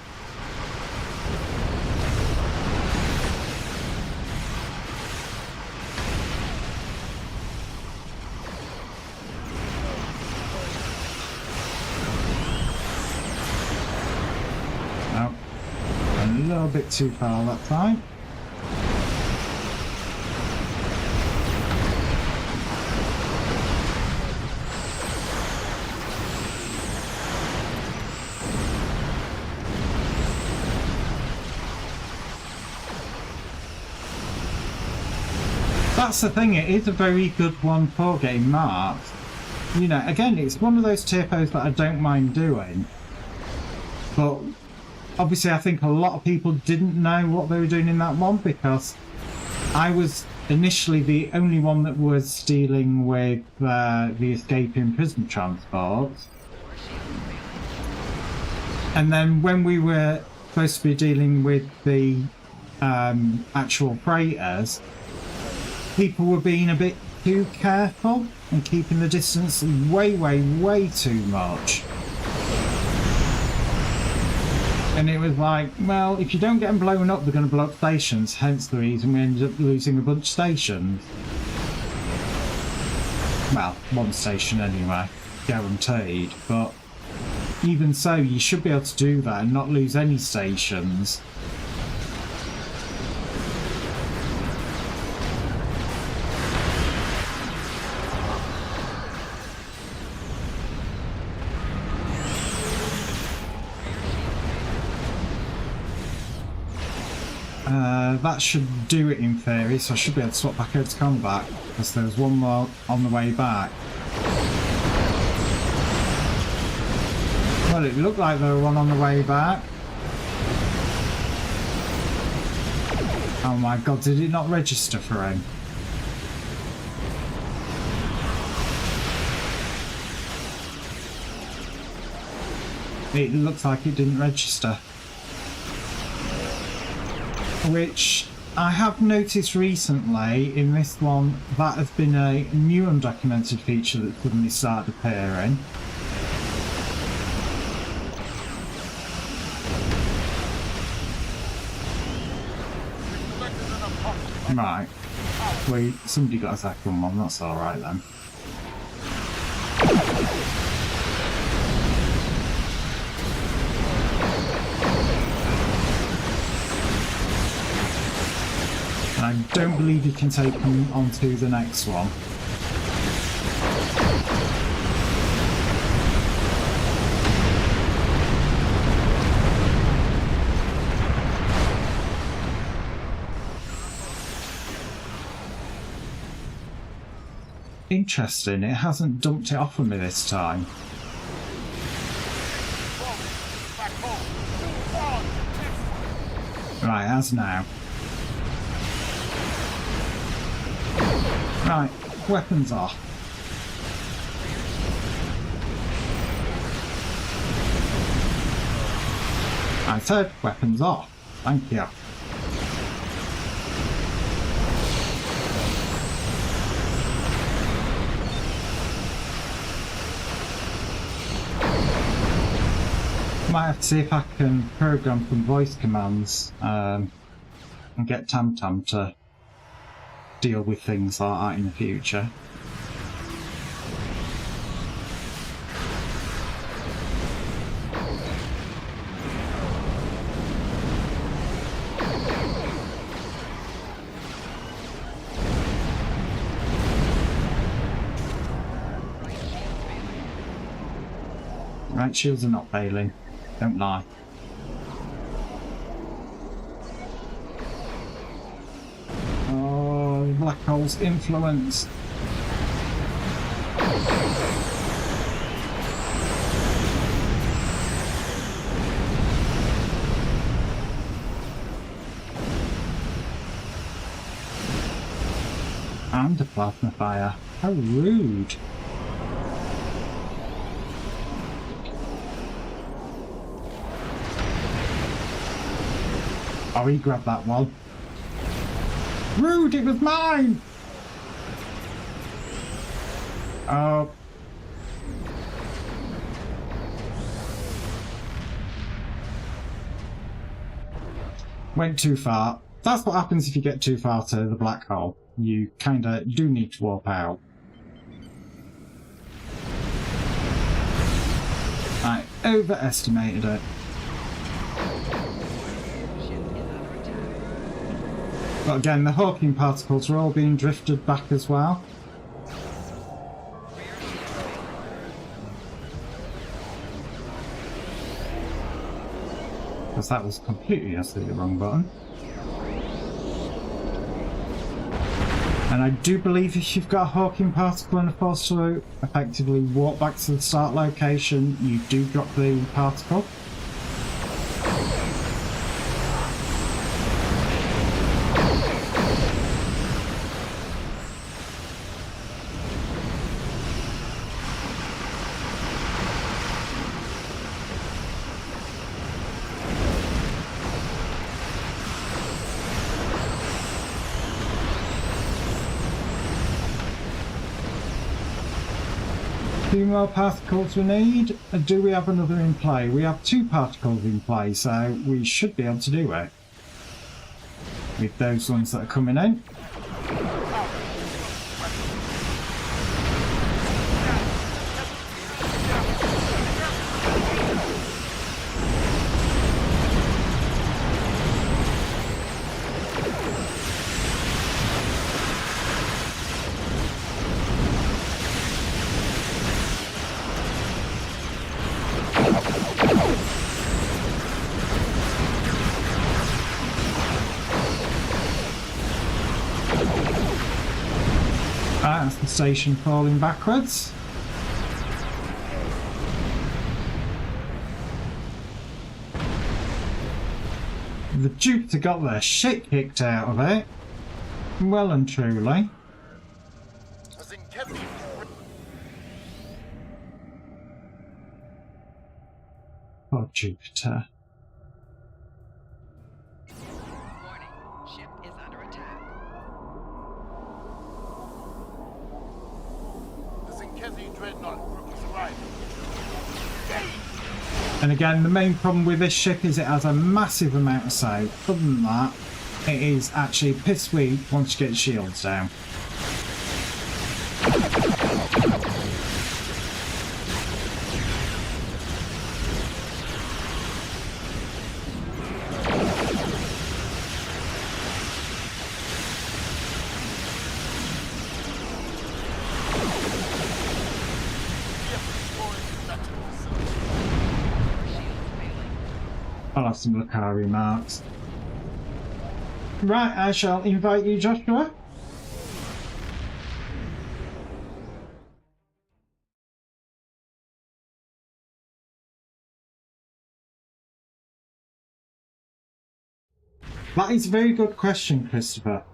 Oh, a little bit too far that time. That's the thing, it is a very good one for getting marked. You know, again, it's one of those typos that I don't mind doing. But obviously I think a lot of people didn't know what they were doing in that one, because I was initially the only one that was dealing with the escaping prison transport. And then when we were supposed to be dealing with the actual freighters, people were being a bit too careful and keeping the distance way too much. And it was like, well, if you don't get them blown up, they're going to blow up stations, hence the reason we ended up losing a bunch of stations. Well, one station anyway, guaranteed, but even so, you should be able to do that and not lose any stations. That should do it in theory, so I should be able to swap back over to combat, because there's one more on the way back. Well, it looked like there was one on the way back. Oh my god, did it not register for him? It looks like it didn't register. Which I have noticed recently in this one, that has been a new undocumented feature that suddenly started appearing. Right. Wait, somebody got a second one, that's alright then. I don't believe you can take them onto the next one. Interesting, it hasn't dumped it off on me this time. Right, as now. Right, weapons off. I said weapons off. Thank you. Might have to see if I can program some voice commands and get Tam Tam to deal with things like that in the future. Right, shields are not failing. Don't lie. Oh, black hole's influence. And a plasma fire. How rude. Oh, he grabbed that one. Rude, it was mine! Oh. Went too far. That's what happens if you get too far to the black hole. You kinda do need to warp out. I overestimated it. But again, the Hawking particles are all being drifted back as well. Because that was completely the wrong button. And I do believe if you've got a Hawking particle and a force to effectively walk back to the start location, you do drop the particle. Two more particles we need. Do we have another in play? We have 2 particles in play, so we should be able to do it with those ones that are coming in. That's the station falling backwards. The Jupiter got their shit kicked out of it. Well and truly. Poor Jupiter. Warning, ship is under attack. And again, the main problem with this ship is it has a massive amount of sail. Other than that, it is actually piss weak once you get shields down. I'll have some Lucari marks. Right, I shall invite you, Joshua. That is a very good question, Christopher.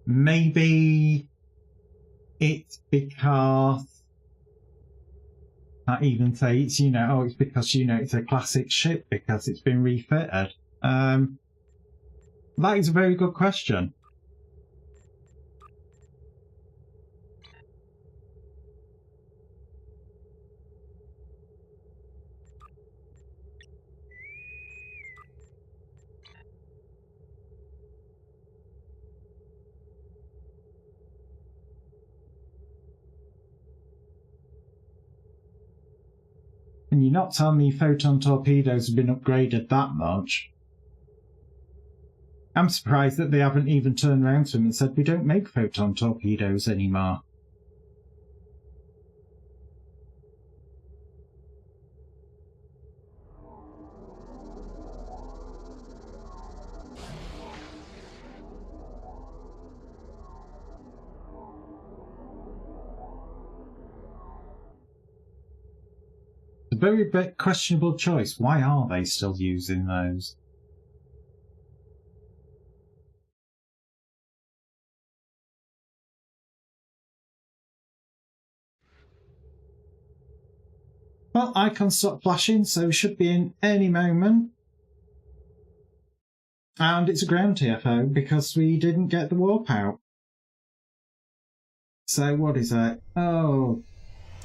Maybe it's because I even say it's, you know, oh, it's because, you know, it's a classic ship because it's been refitted. That is a very good question. And you're not telling me photon torpedoes have been upgraded that much. I'm surprised that they haven't even turned around to him and said we don't make photon torpedoes anymore. A very bit questionable choice. Why are they still using those? Well, icons stop flashing, so we should be in any moment. And it's a ground TFO because we didn't get the warp out. So what is it? Oh.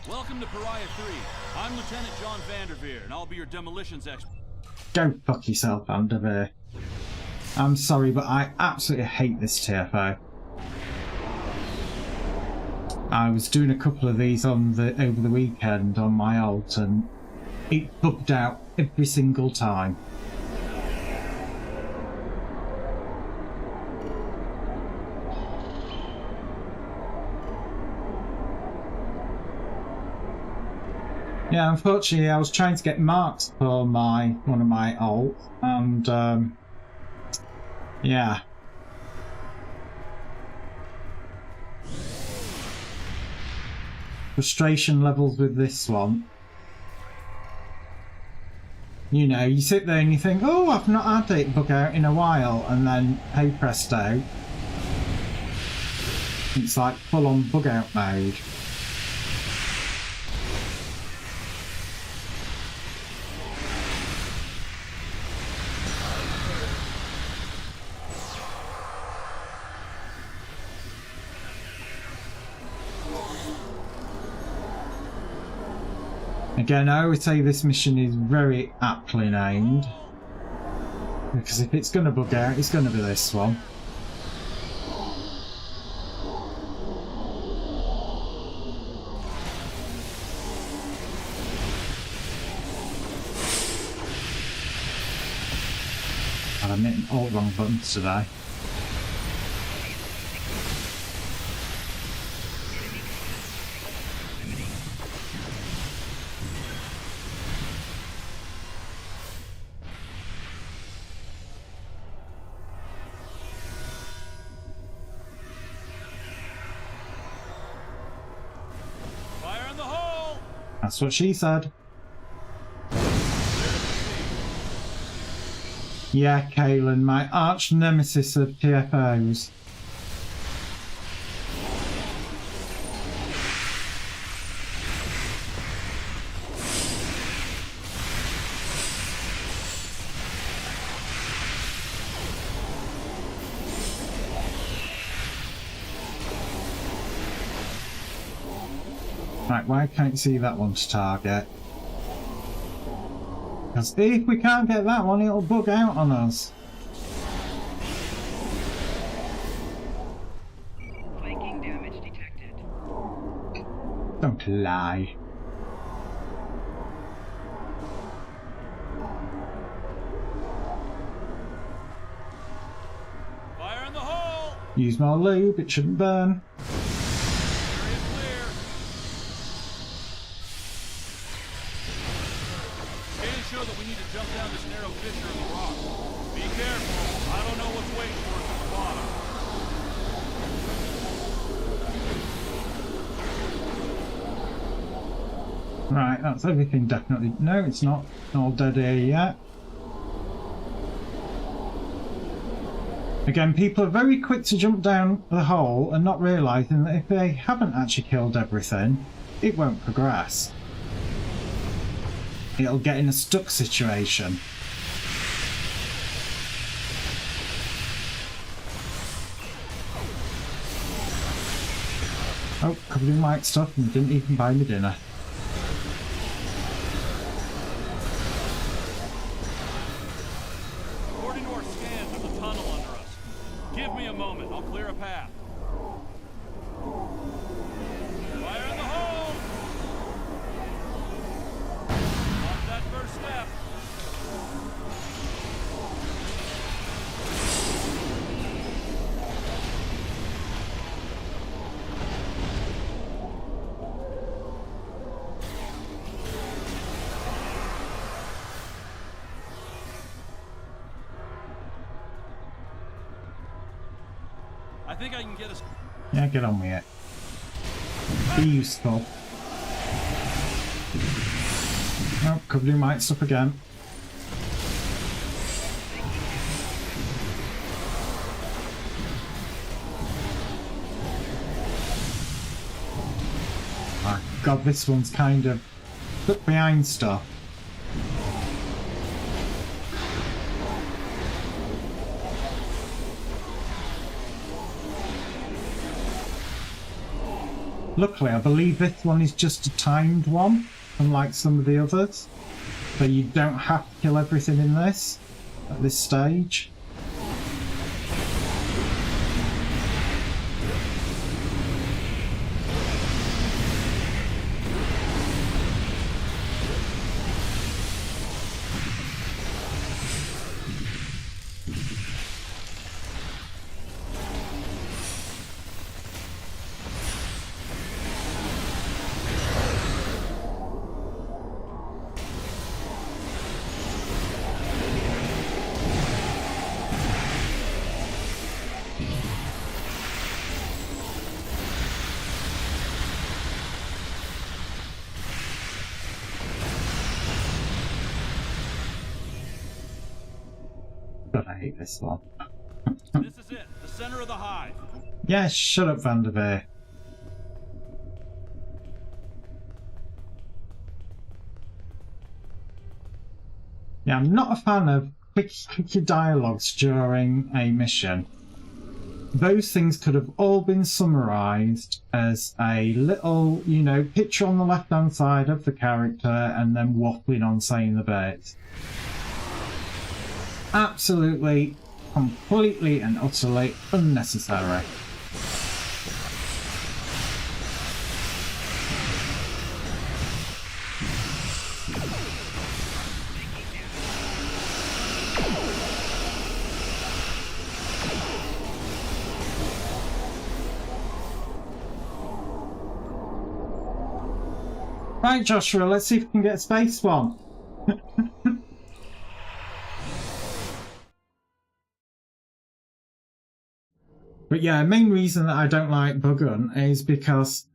Welcome to Pariah 3. I'm Lieutenant John Vanderveer, and I'll be your demolitions expert. Go fuck yourself, Vanderveer. I'm sorry, but I absolutely hate this TFO. I was doing a couple of these on over the weekend on my alt, and it bugged out every single time. Yeah, unfortunately, I was trying to get marks for one of my alts, and Yeah. Frustration levels with this one. You know, you sit there and you think, oh, I've not had it bug out in a while, and then, hey presto, it's like full-on bug out mode. Again, I would say this mission is very aptly named, because if it's going to bug out, it's going to be this one. I'm hitting all the wrong buttons today. Fire in the hole! That's what she said. Yeah, Kaylin, my arch nemesis of TFOs. Right, why can't you see that one to target? Because if we can't get that one, it'll bug out on us. Flanking damage detected. Don't lie. Fire in the hole! Use more lube, it shouldn't burn. Area clear. Scans show that we need to jump down this narrow fissure in the rock. Be careful. I don't know what's waiting for us at the bottom. Right, that's everything definitely. No, it's not all dead here yet. Again, people are very quick to jump down the hole and not realising that if they haven't actually killed everything, it won't progress. It'll get in a stuck situation. Oh, covered in white stuff and didn't even buy me dinner. According to our scans, there's a tunnel under us. Give me a moment. I'll clear a path. Fire in the hole! Watch that first step. I think I can get us. Yeah, get on with it. Be useful. Oh, covered in white stuff again. Oh god, this one's kind of stuck behind stuff. Luckily, I believe this one is just a timed one, unlike some of the others. So you don't have to kill everything in this, at this stage. hate this one. This is it, the center of the hive. Yeah, shut up, Vanderveer. Yeah, I'm not a fan of quick dialogues during a mission. Those things could have all been summarised as a little, you know, picture on the left-hand side of the character and then waffling on saying the bits. Absolutely, completely and utterly unnecessary. Right, Joshua, let's see if we can get a space one. But yeah, main reason that I don't like Bug Hunt is because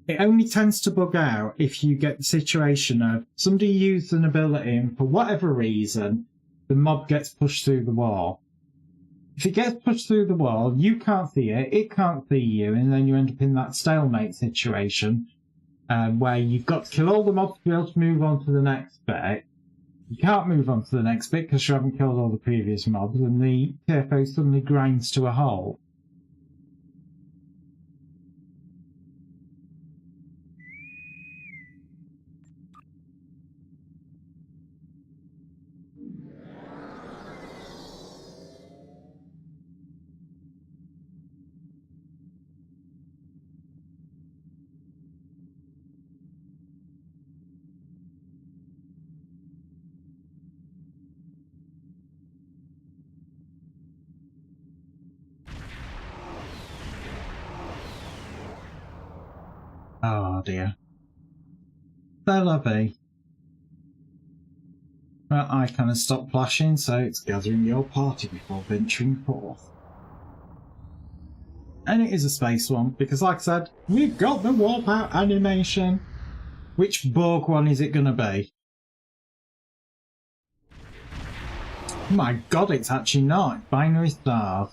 it only tends to bug out if you get the situation of somebody used an ability and for whatever reason, the mob gets pushed through the wall. If it gets pushed through the wall, you can't see it, it can't see you, and then you end up in that stalemate situation. Where you've got to kill all the mobs to be able to move on to the next bit. You can't move on to the next bit because you haven't killed all the previous mobs, and the TFO suddenly grinds to a halt. Oh dear. They're lovely. Well, I kind of stopped flashing, so it's gathering your party before venturing forth. And it is a space one, because like I said, we've got the warp out animation. Which Borg one is it going to be? My god, it's actually not. Binary stars.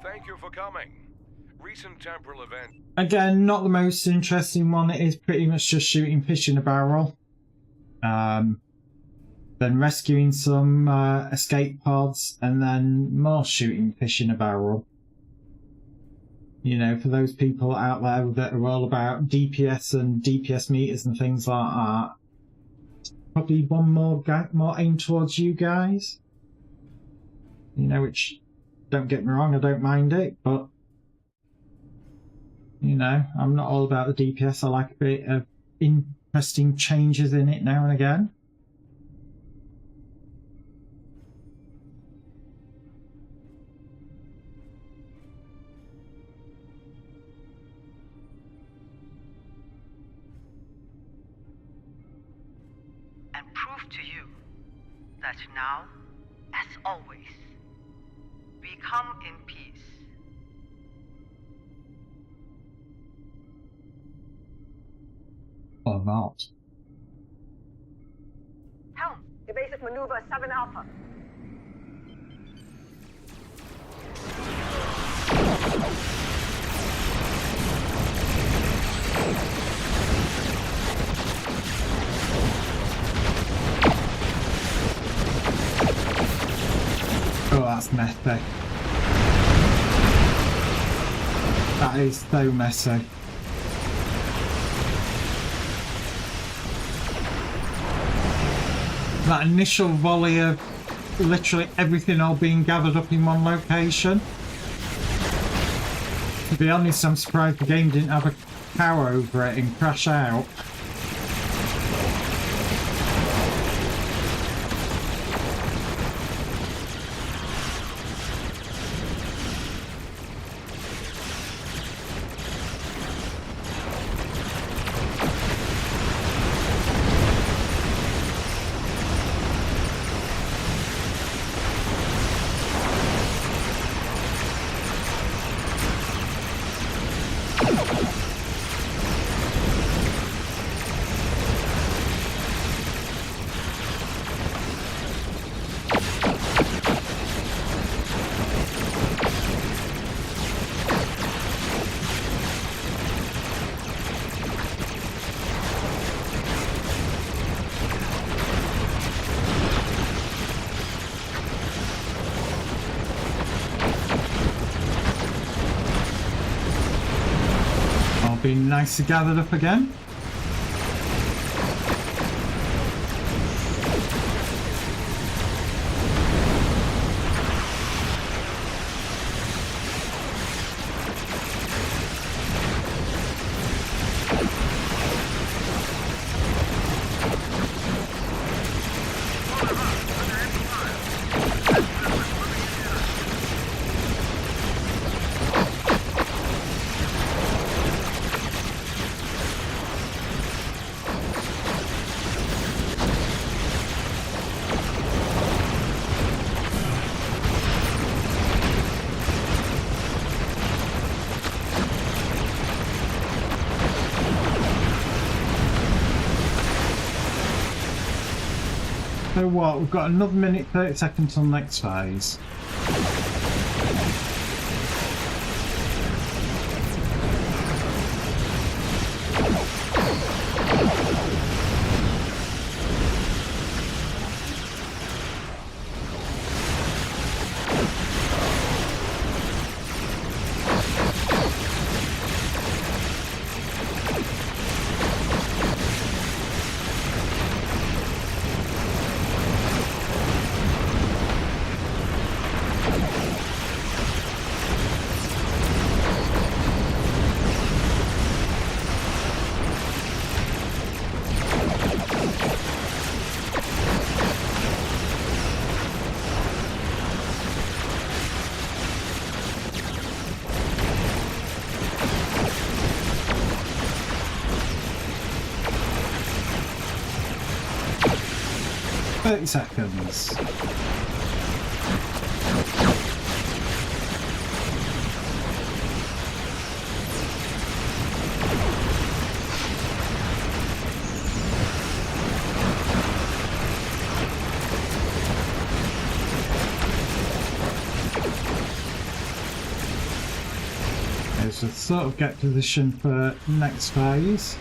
Thank you for coming. Recent temporal event. Again, not the most interesting one. It is pretty much just shooting fish in a barrel. Then rescuing some escape pods, and then more shooting fish in a barrel. You know, for those people out there that are all about DPS and DPS meters and things like that. Probably one more aimed towards you guys. You know, which, don't get me wrong, I don't mind it, but you know, I'm not all about the DPS. I like a bit of interesting changes in it now and again. And prove to you that now, as always, we come in peace. Or not. Helm, evasive maneuver 7 Alpha. Oh, that's messy. That is so messy. That initial volley of literally everything all being gathered up in one location. To be honest, I'm surprised the game didn't have a cow over it and crash out. I've been nicely gathered up again. So what, we've got another minute 30 seconds on next phase. Seconds. Okay, so sort of get position for next phase.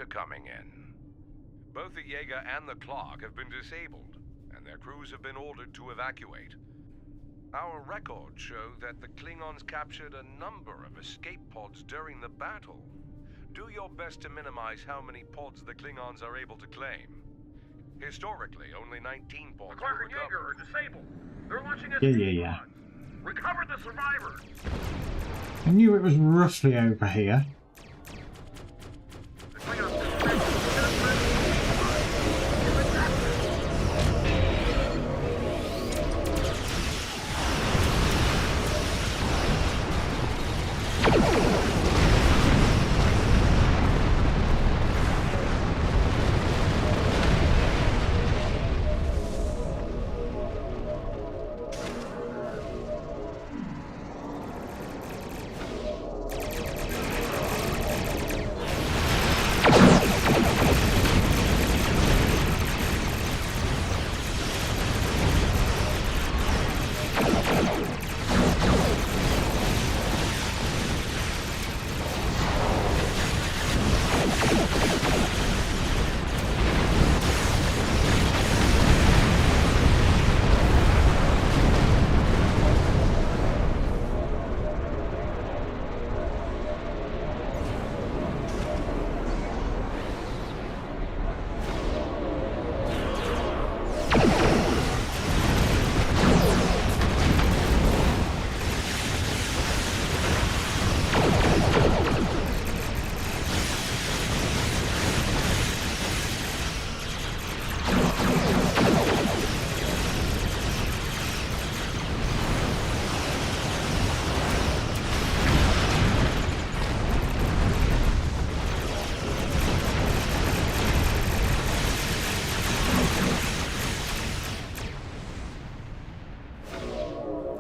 Coming in. Both the Jaeger and the Clark have been disabled, and their crews have been ordered to evacuate. Our records show that the Klingons captured a number of escape pods during the battle. Do your best to minimize how many pods the Klingons are able to claim. Historically, only 19 pods The Clark were and Jaeger recovered. are disabled. They're launching Yeah. pods. Recover the survivors. I knew it was roughly over here.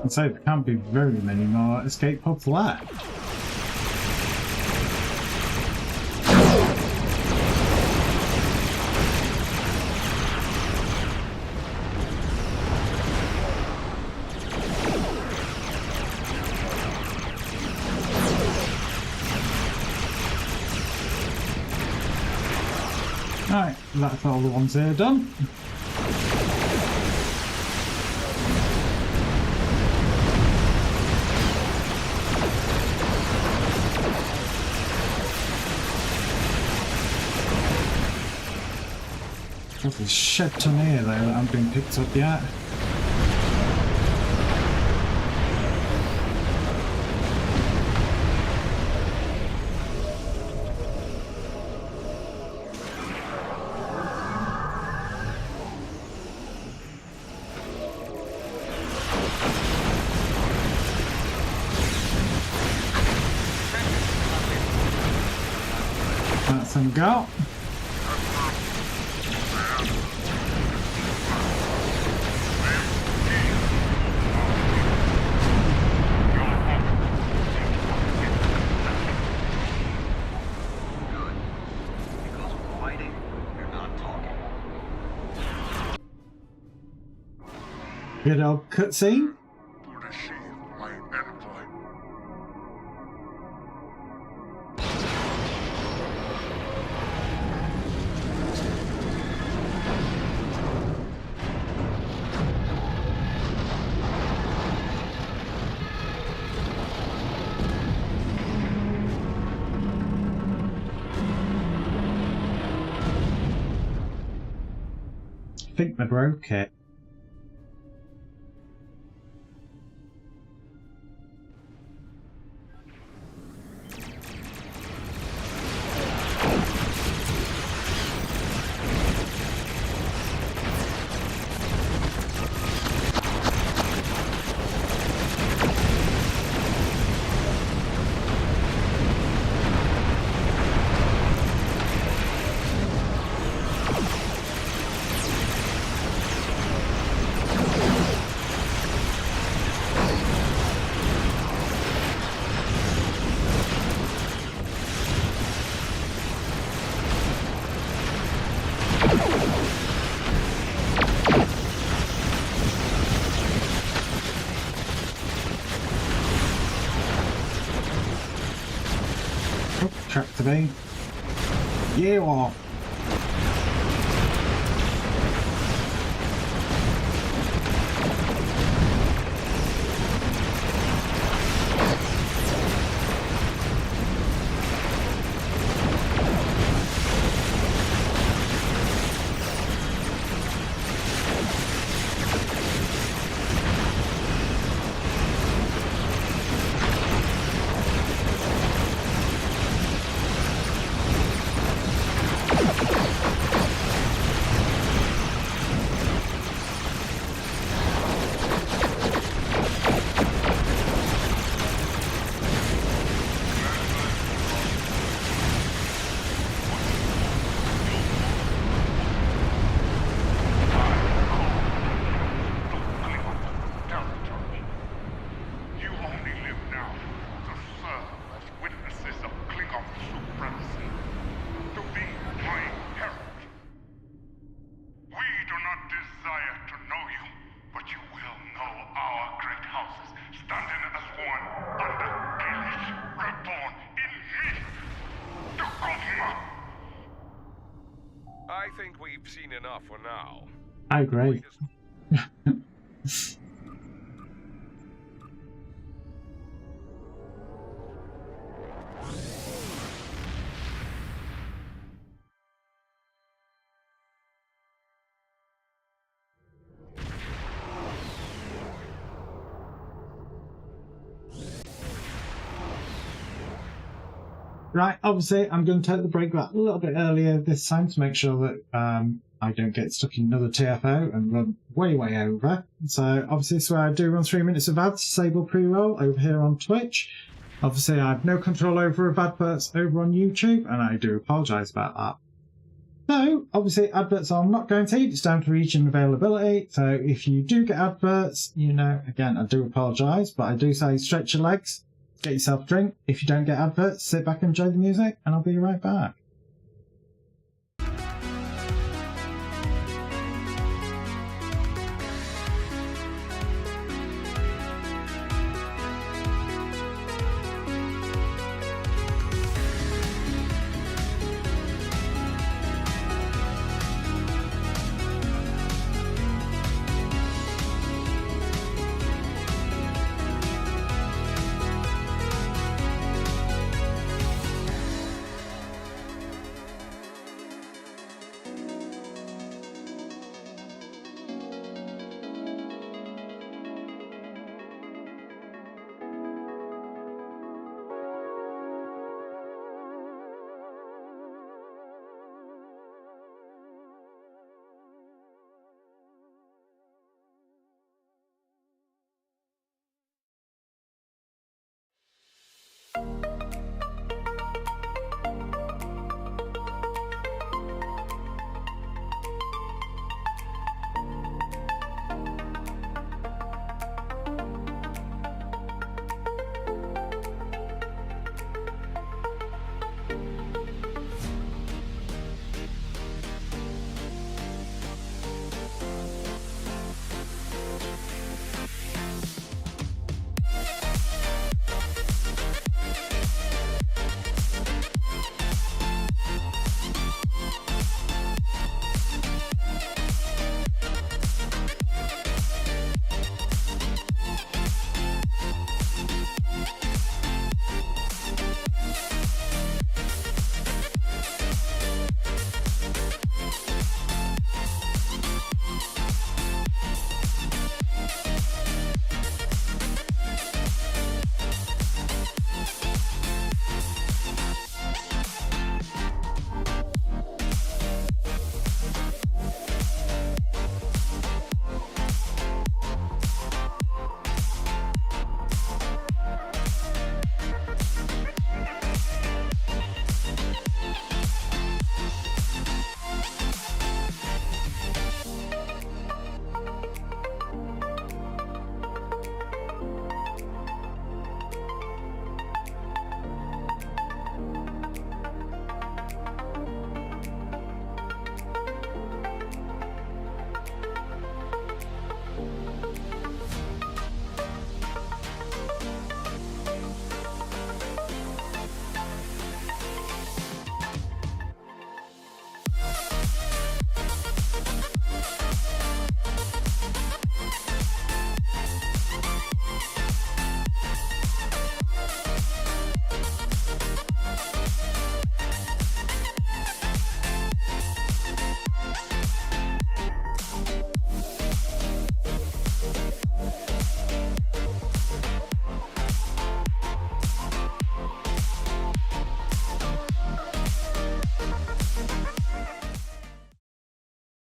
And so there can't be very many more escape pods left. Right, that's all the ones here done. There's a shed ton here though that haven't been picked up yet. That's them go. Good old cutscene. To the shield, my envoy. I think they broke it. Tractor me. You are. I think we've seen enough for now. I agree. Right, obviously I'm going to take the break back a little bit earlier this time to make sure that I don't get stuck in another TFO and run way over. So obviously this is where I do run 3 minutes of ads, disable pre-roll over here on Twitch. Obviously I have no control over adverts over on YouTube, and I do apologise about that. So obviously adverts are not guaranteed, it's down to region availability. So if you do get adverts, you know, again, I do apologise, but I do say stretch your legs. Get yourself a drink. If you don't get adverts, sit back and enjoy the music, and I'll be right back.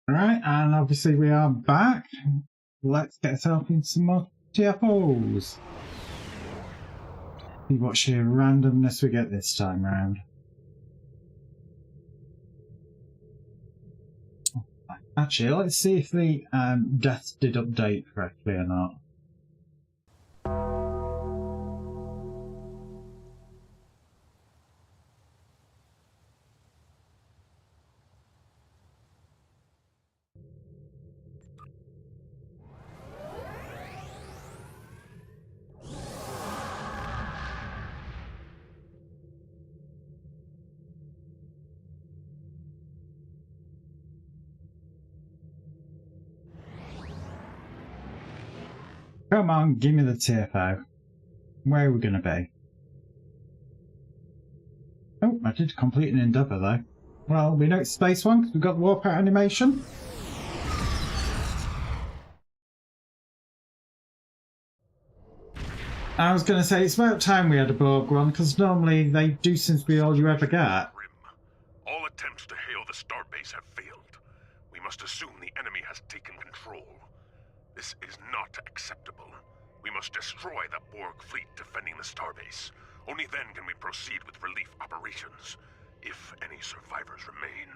Right, and obviously we are back. Let's get ourselves into some more TFOs. See what sheer randomness we get this time round. Actually, let's see if the death did update correctly or not. Come on, give me the TFO. Where are we going to be? Oh, I did complete an endeavour though. Well, we know it's space one because we've got the warp out animation. I was going to say, it's about time we had a Borg one, because normally they do seem to be all you ever get. All attempts to hail the starbase have failed. We must assume the enemy has taken control. This is not acceptable. We must destroy the Borg fleet defending the starbase. Only then can we proceed with relief operations, if any survivors remain.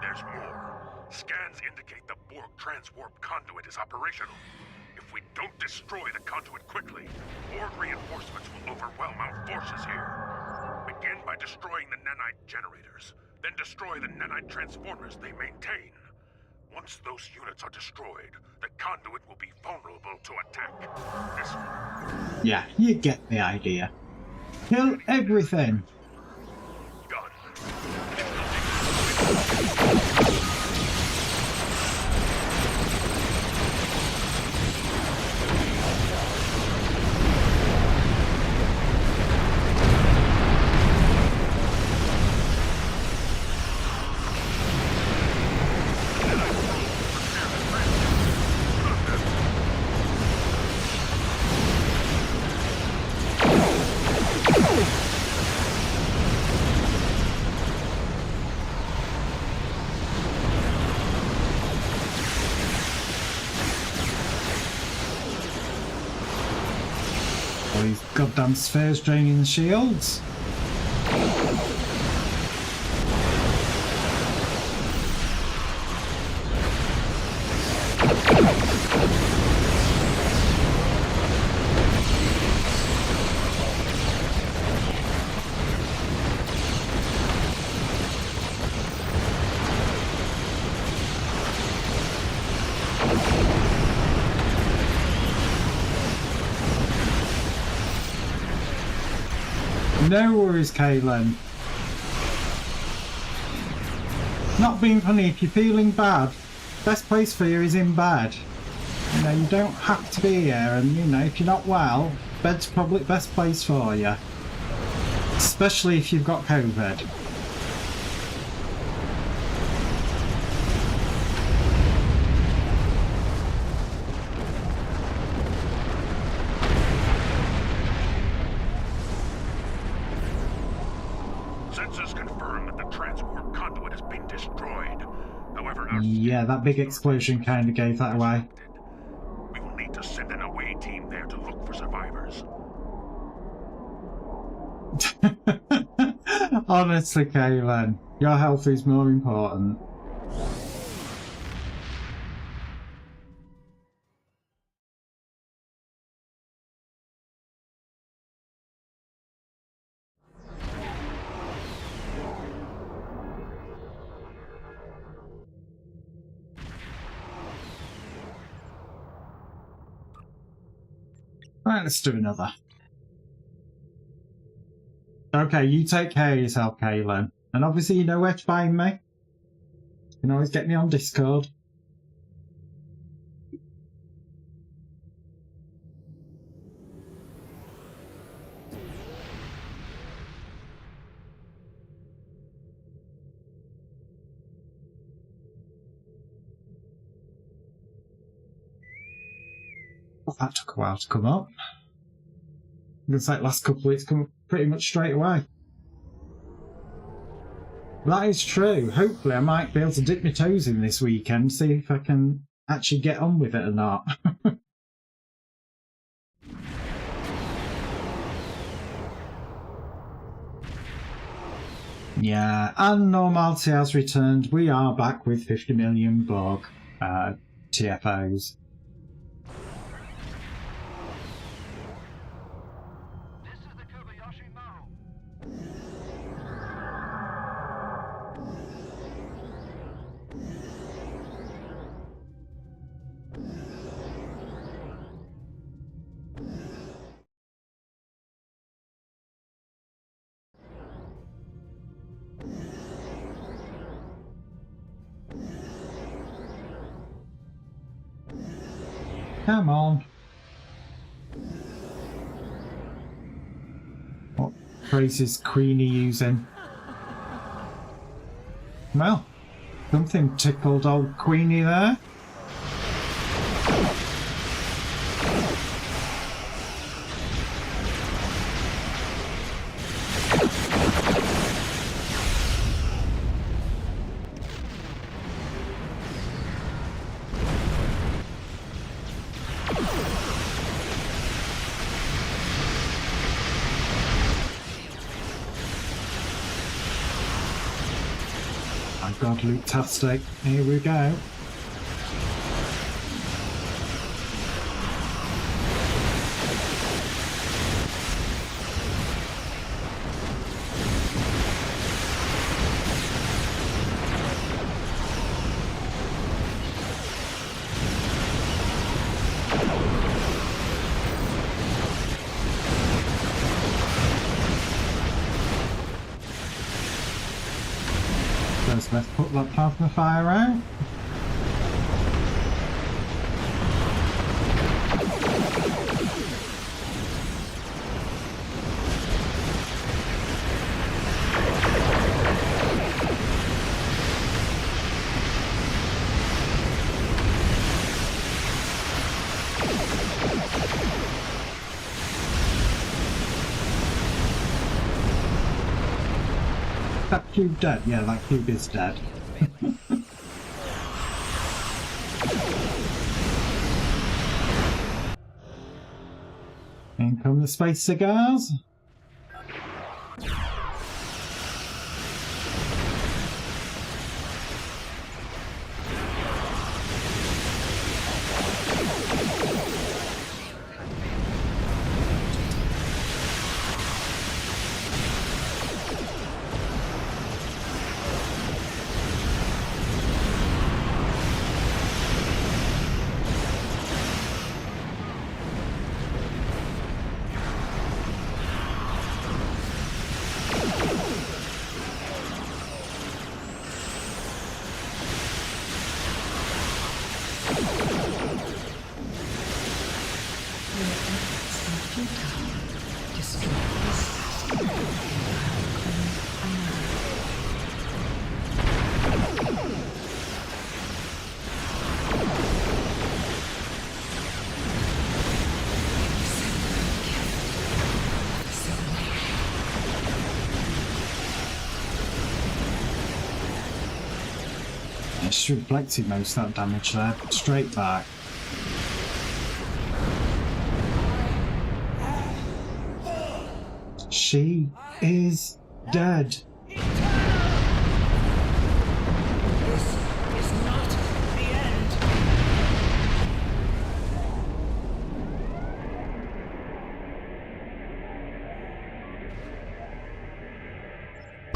There's more. Scans indicate the Borg transwarp conduit is operational. If we don't destroy the conduit quickly, Borg reinforcements will overwhelm our forces here. Begin by destroying the nanite generators, then destroy the nanite transformers they maintain. Once those units are destroyed, the conduit will be vulnerable to attack. Yeah, you get the idea. Kill everything! Done. All these goddamn spheres draining the shields. No worries, Kaylin. Not being funny, if you're feeling bad, best place for you is in bed. You know, you don't have to be here, and you know, if you're not well, bed's probably the best place for you. Especially if you've got COVID. Yeah, that big explosion kind of gave that away. We will need to send an away team there to look for survivors. Honestly, Kaylin, your health is more important. Right, let's do another. Okay, you take care of yourself, Kaylin. And obviously you know where to find me. You can always get me on Discord. Well, that took a while to come up. Looks like last couple of weeks come up pretty much straight away. That is true. Hopefully I might be able to dip my toes in this weekend, see if I can actually get on with it or not. Yeah, and normality has returned. We are back with 50 million bug TFOs. Come on. What phrase is Queenie using? Well, something tickled old Queenie there. My god, Luke-tastic. Here we go. Let's put that plasma fire out. That cube dead? Yeah, that cube is dead. In come the space cigars. It's reflected most of that damage there, straight back. She is dead. This is not the end.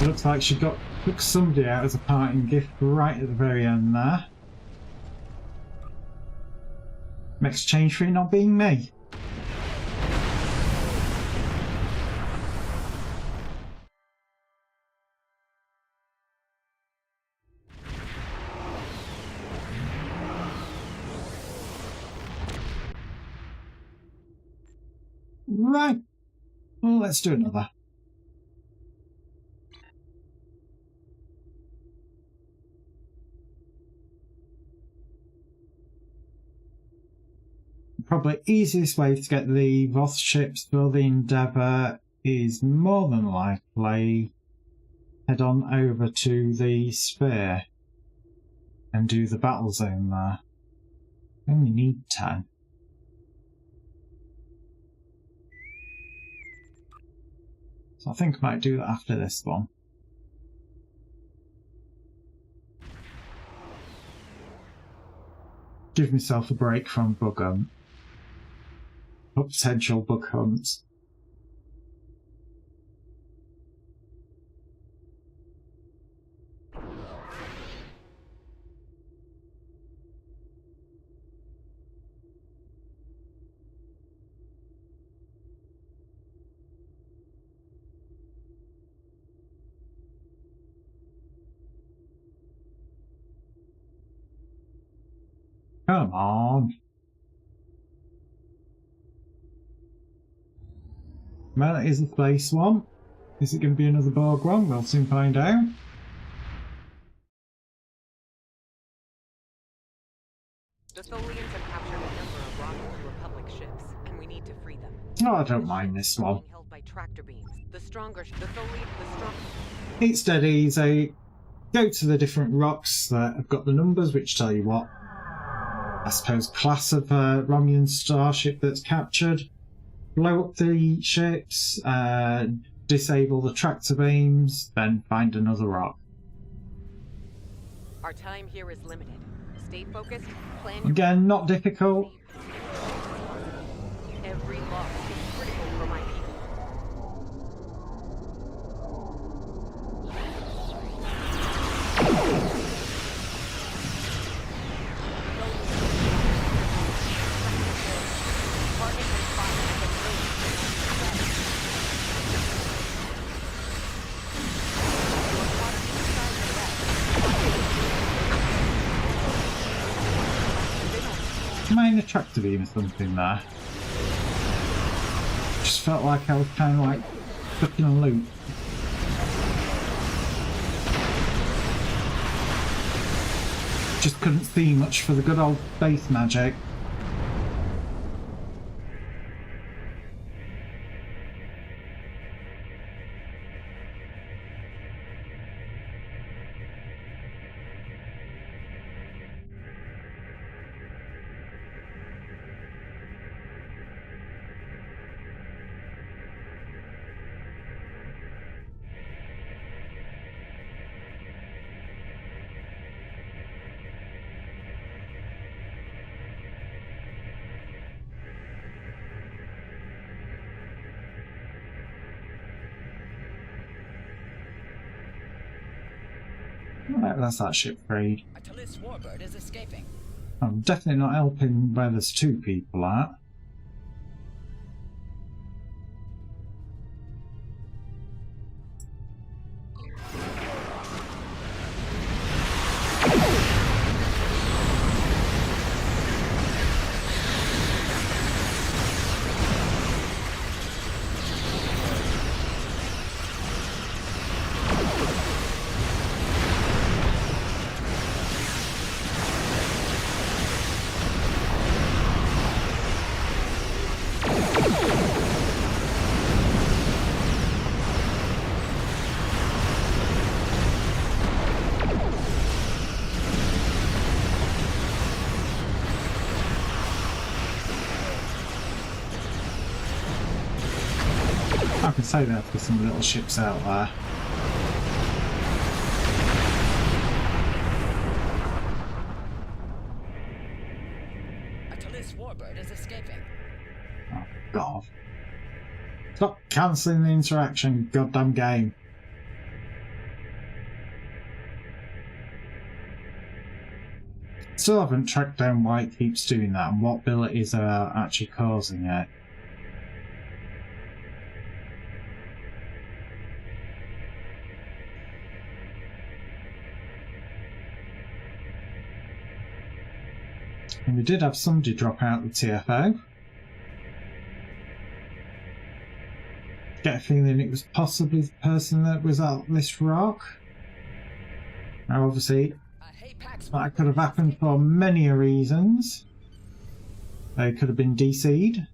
Looks like she took somebody out as a parting gift right at the very end there. Makes change for it not being me. Right. Well, let's do another. Probably easiest way to get the Voth ships for the Endeavour is more than likely head on over to the sphere and do the battle zone there. We only need 10. So I think I might do that after this one. Give myself a break from bug hunt. Or potential bug hunts. Come on. Well, that is the place one. Is it going to be another Borg one? We'll soon find out. The Tholians have captured a number of Romulan Republic ships, and we need to free them. Oh, I don't mind this one. Being held by tractor beams. The Tholian, It's dead easy. Go to the different rocks that have got the numbers, which tell you what, I suppose, class of Romulan starship that's captured. Blow up the ships, disable the tractor beams, then find another rock. Our time here is limited. Stay focused. Plan your Again, not difficult. every loss is critical for my people. Minor tractor beam or something there. Just felt like I was kind of like stuck in a loop. Just couldn't see much for the good old space magic. Right, that's that ship freed. A Talis warbird is escaping. I'm definitely not helping where there's two people at. I can say that for some little ships out there. A Talis warbird is escaping. Oh, God. Stop cancelling the interaction, goddamn game. Still haven't tracked down why it keeps doing that and what abilities are actually causing it. And we did have somebody drop out the TFO. Get a feeling it was possibly the person that was at this rock. Now obviously that could have happened for many reasons. They could have been DC'd.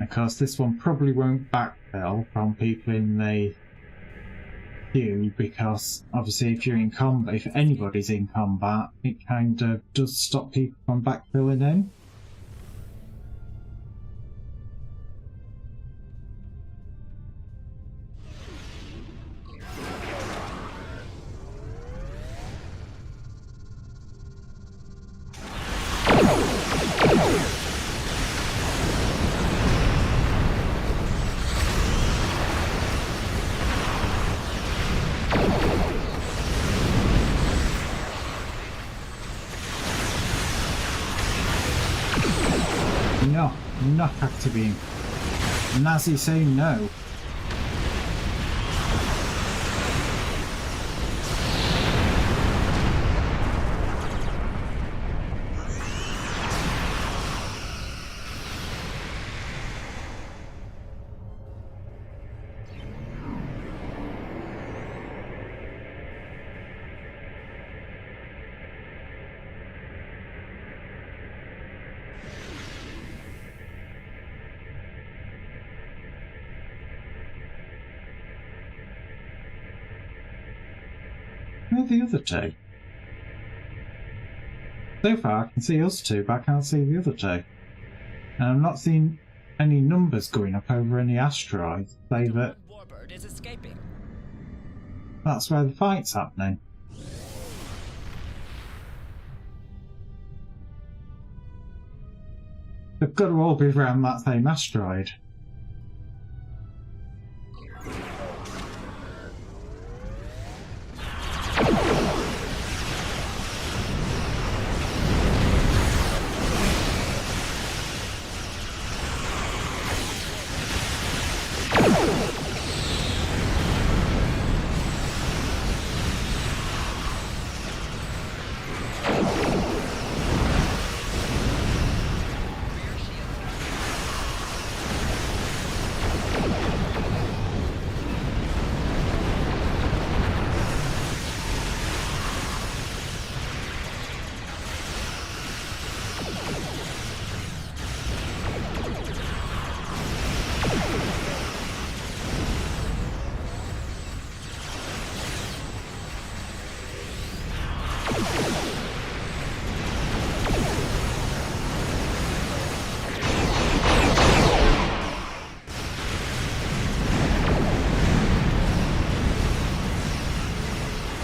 Of course, this one probably won't backfill from people in the queue because obviously if you're in combat, if anybody's in combat, it kind of does stop people from backfilling in. No, not Actibeam. Nazi say no. Where are the other two? So far I can see us two, but I can't see the other two. And I'm not seeing any numbers going up over any asteroids, say that Warbird is escaping. that's where the fight's happening. They've got to all be around that same asteroid.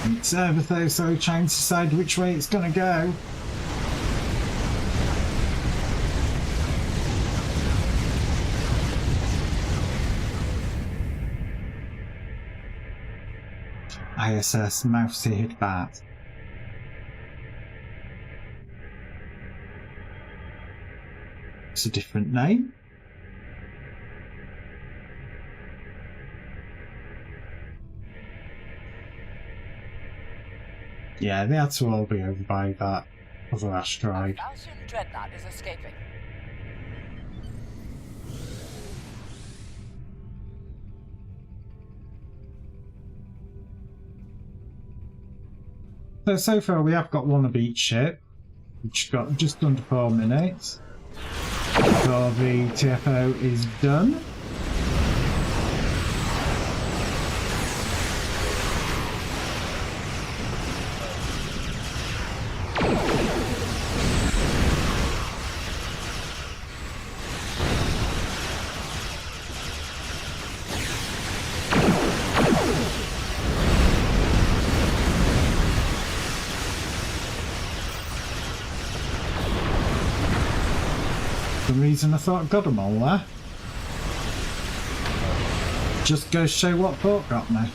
It's over, so trying to decide which way it's going to go. ISS mouse-eared bat. It's a different name. Yeah, they had to all be over by that other asteroid. Gaussian dreadnought is escaping. So far we have got one of each ship, which got just under 4 minutes. So the TFO is done. For some reason I thought I got them all there. Just goes to show what Port got me.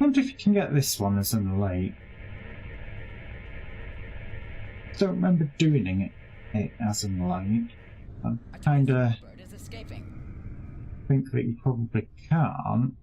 wonder if you can get this one as an elite. Don't remember doing it as an elite. I kinda Bird is escaping. think that you probably can't.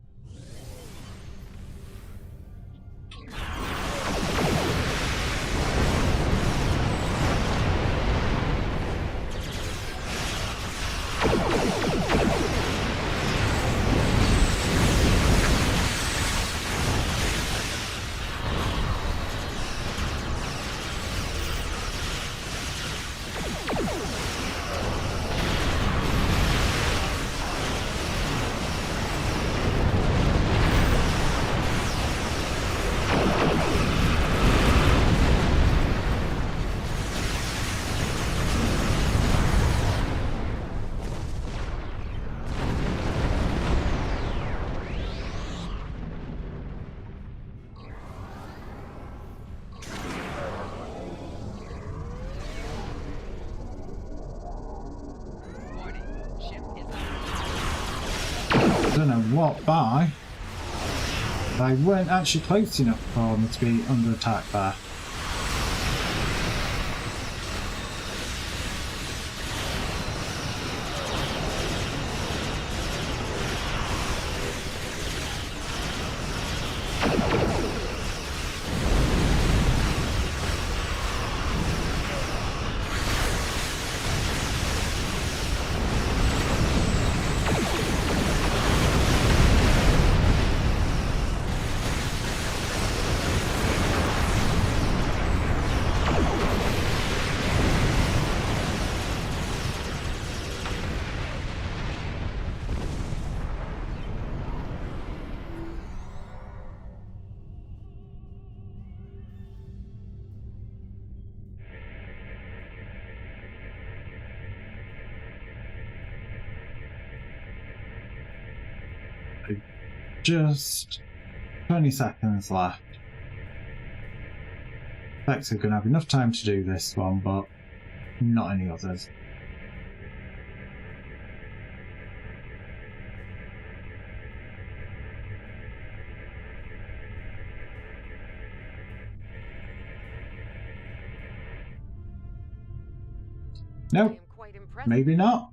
I don't know what by. They weren't actually close enough for me to be under attack there. Just 20 seconds left. Bex are going to have enough time to do this one, but not any others. Nope, maybe not.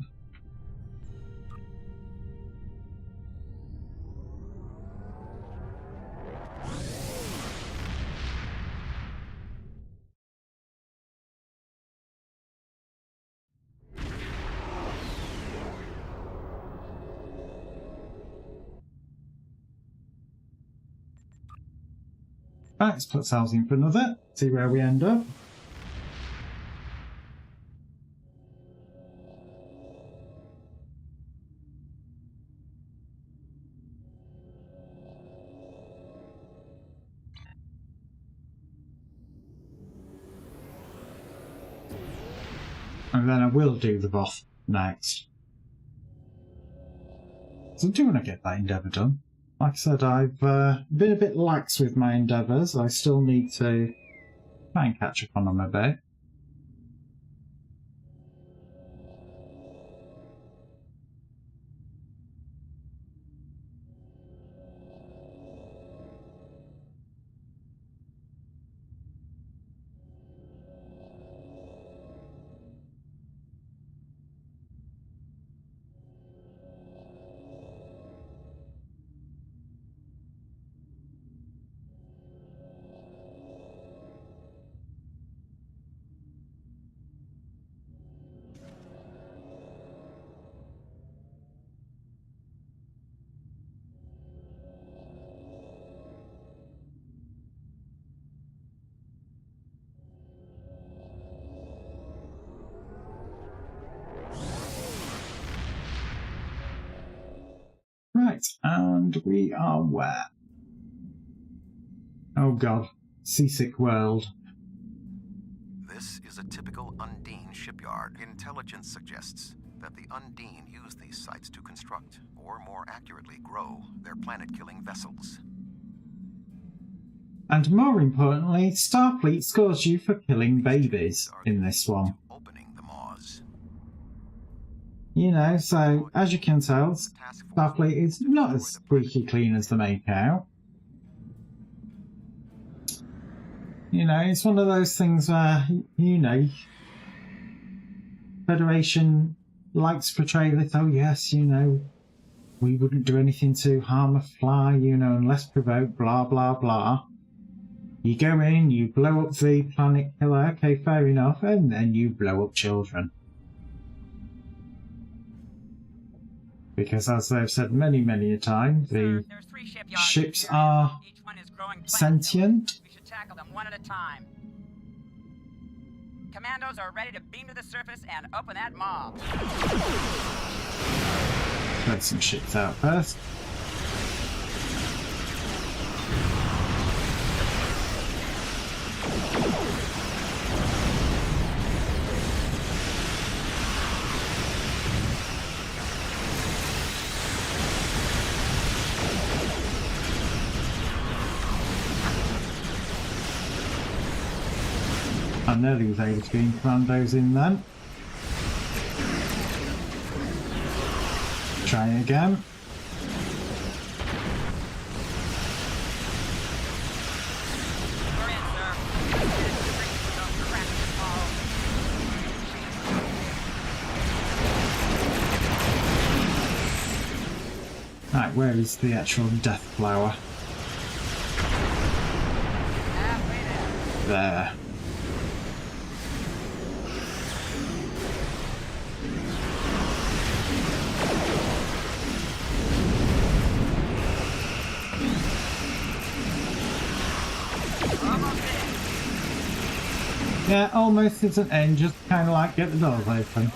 Right, let's put ourselves in for another, see where we end up. And then I will do the boss next. So I do want to get that endeavour done. Like I said, I've been a bit lax with my endeavours. I still need to try and catch up on them a bit. Right, and we are where? Oh god, seasick world. This is a typical Undine shipyard. Intelligence suggests that the Undine use these sites to construct, or more accurately grow, their planet-killing vessels. And more importantly, Starfleet scores you for killing babies in this one. Opening the maws. You know, so as you can tell, Starfleet is not as squeaky clean as they make out. You know, it's one of those things where, you know, Federation likes to portray this, oh yes, you know, we wouldn't do anything to harm a fly, you know, unless provoked, blah, blah, blah. You go in, you blow up the planet killer, okay, fair enough, and then you blow up children. Because as they've said many, many a time, the ships are sentient. We should tackle them one at a time. Commandos are ready to beam to the surface and open that mob. Let some ships out first. I nearly was able to beam commandos in then. Try again. Right, where is the actual death flower? There. Yeah, almost isn't end, just kind of like get the doors open.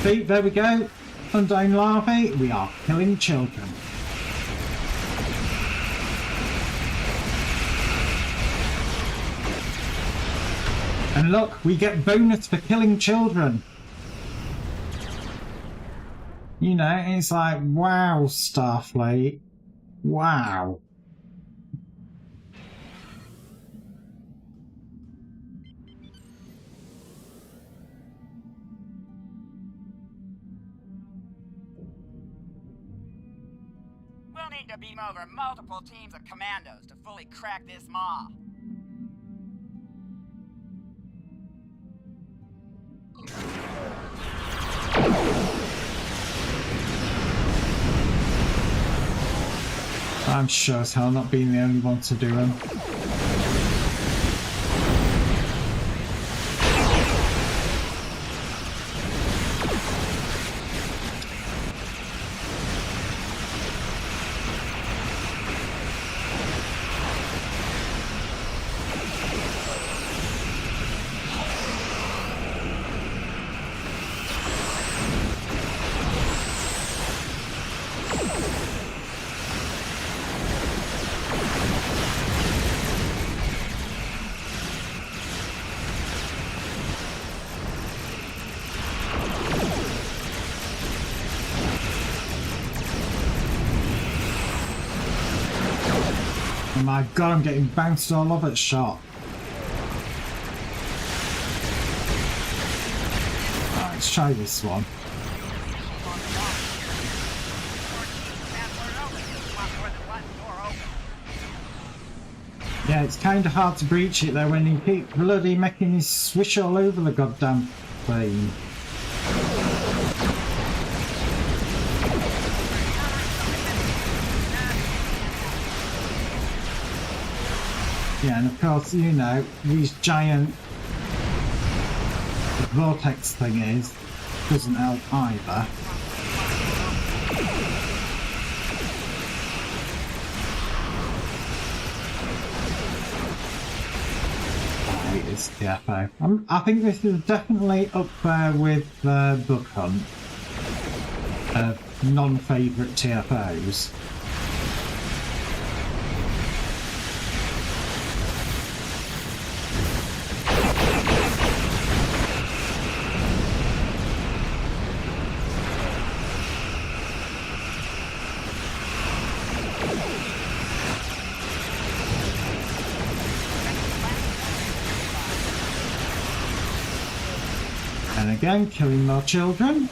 See, there we go. Undying larvae, we are killing children. And look, we get bonus for killing children. You know, it's like, wow, Starfleet. Wow. We'll need to beam over multiple teams of commandos to fully crack this maw. I'm sure as hell not being the only one to do them. Oh my god, I'm getting bounced all over the shot. Right, let's try this one. Yeah, it's kind of hard to breach it though when you keep bloody making you swish all over the goddamn thing. Yeah, and of course, you know, these giant vortex thingies doesn't help either. I hate this TFO. I think this is definitely up there with Book Hunt of non-favourite TFOs. And again, killing more children.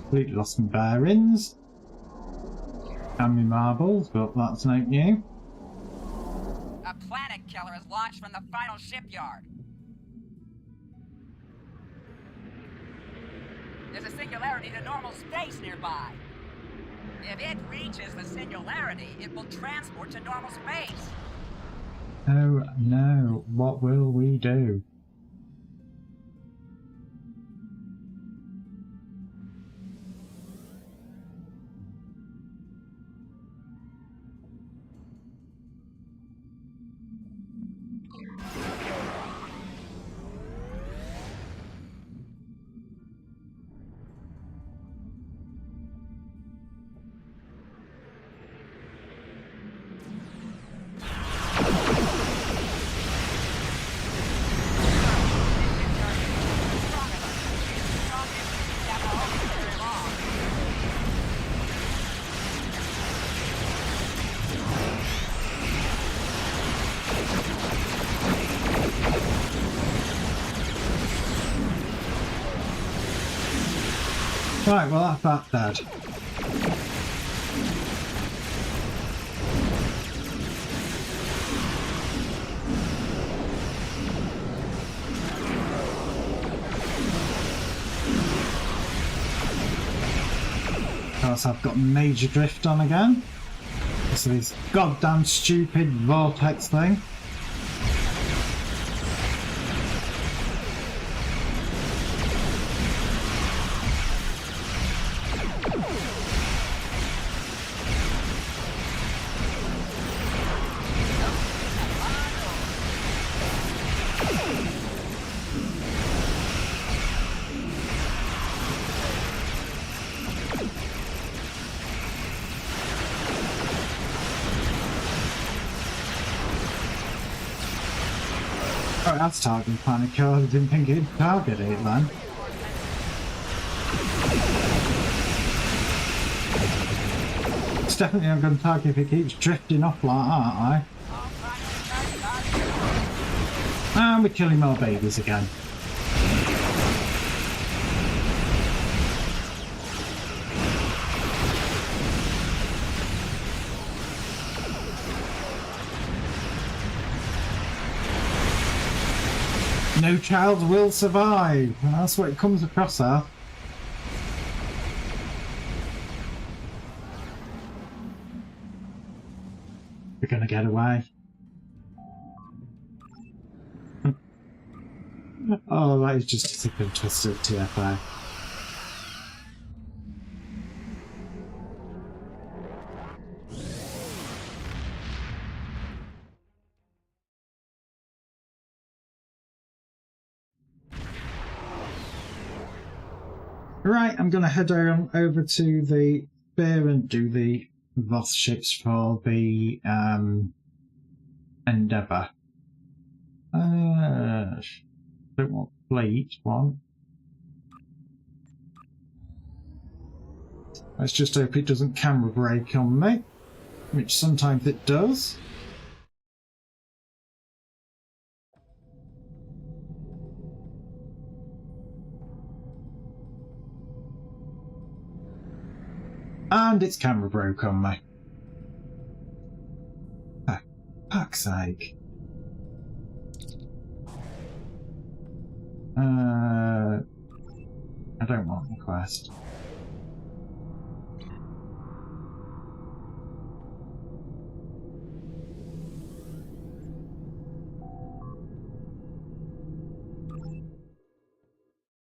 Completely lost my bearings. And my marbles, but that's no new. A planet killer is launched from the final shipyard. There's a singularity to normal space nearby. If it reaches the singularity, it will transport to normal space. Oh no, what will we do? Right, well that's that dead. Of course I've got major drift on again. So this goddamn stupid vortex thing. Oh, that's targeting planet kill. I didn't think it'd target it then. It's definitely not going to target if it keeps drifting off like that, aren't I? And we're killing more babies again. No child will survive. That's what it comes across as. We're gonna get away. Oh, that is just a sick and twisted TFA. Right, I'm going to head on over to the Spear and do the Voth ships for the Endeavour. Don't want fleet one. Let's just hope it doesn't camera brake on me, which sometimes it does. And its camera broke on me. Ah, fuck's sake. I don't want the quest.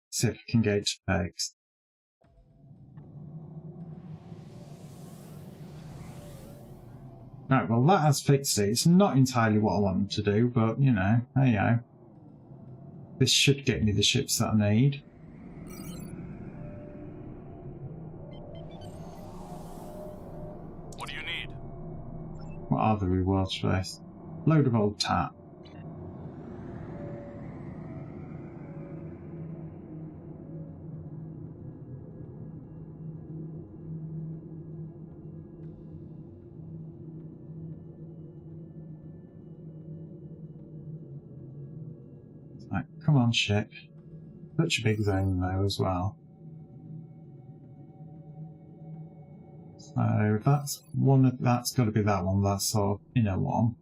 See if I can get to pegs. Right, well that has fixed it. It's not entirely what I want to do, but you know, there you go. This should get me the ships that I need. What do you need? What are the rewards for this? Load of old tap. Right, come on, ship. Such a big zone though as well. So that's one of that's got to be that one. That's sort of inner one.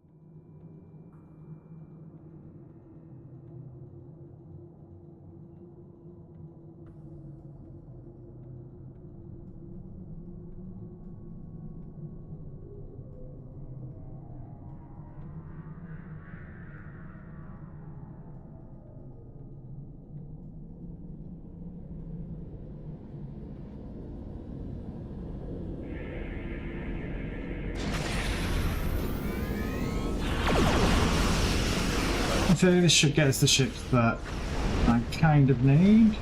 So this should get us the ships that I kind of need.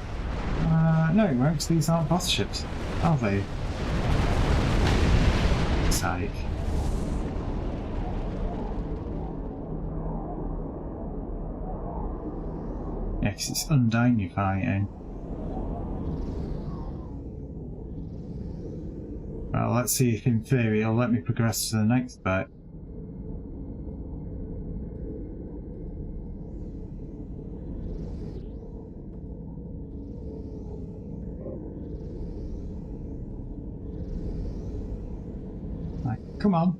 No, it won't, 'cause these aren't boss ships, are they? Sake. Yeah, 'cause it's Undyne you're fighting. Well, let's see if in theory it'll let me progress to the next bit. Come on.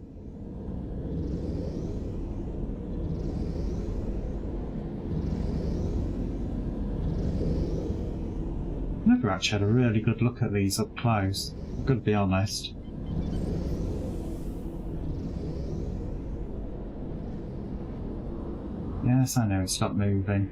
Never actually had a really good look at these up close, I've got to be honest. Yes, I know, it stopped moving.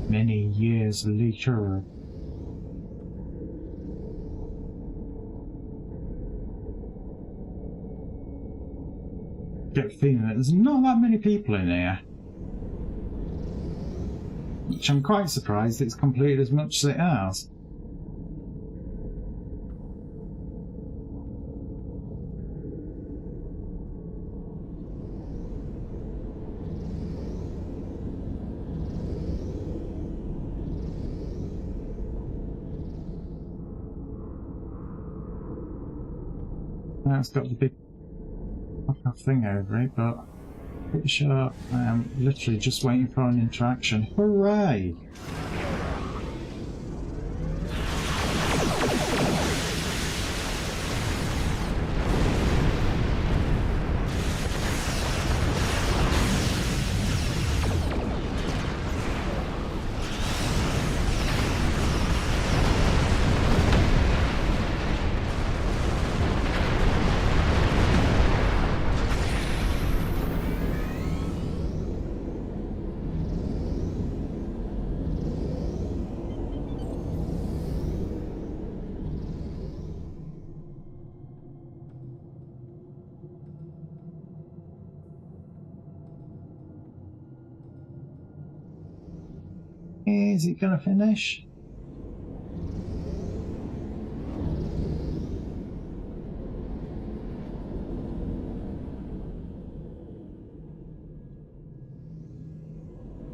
Many years later. Get the feeling that there's not that many people in here. Which I'm quite surprised it's completed as much as it has. Now it's got the big thing over it, but pretty sure I am literally just waiting for an interaction. Hooray! Is it going to finish?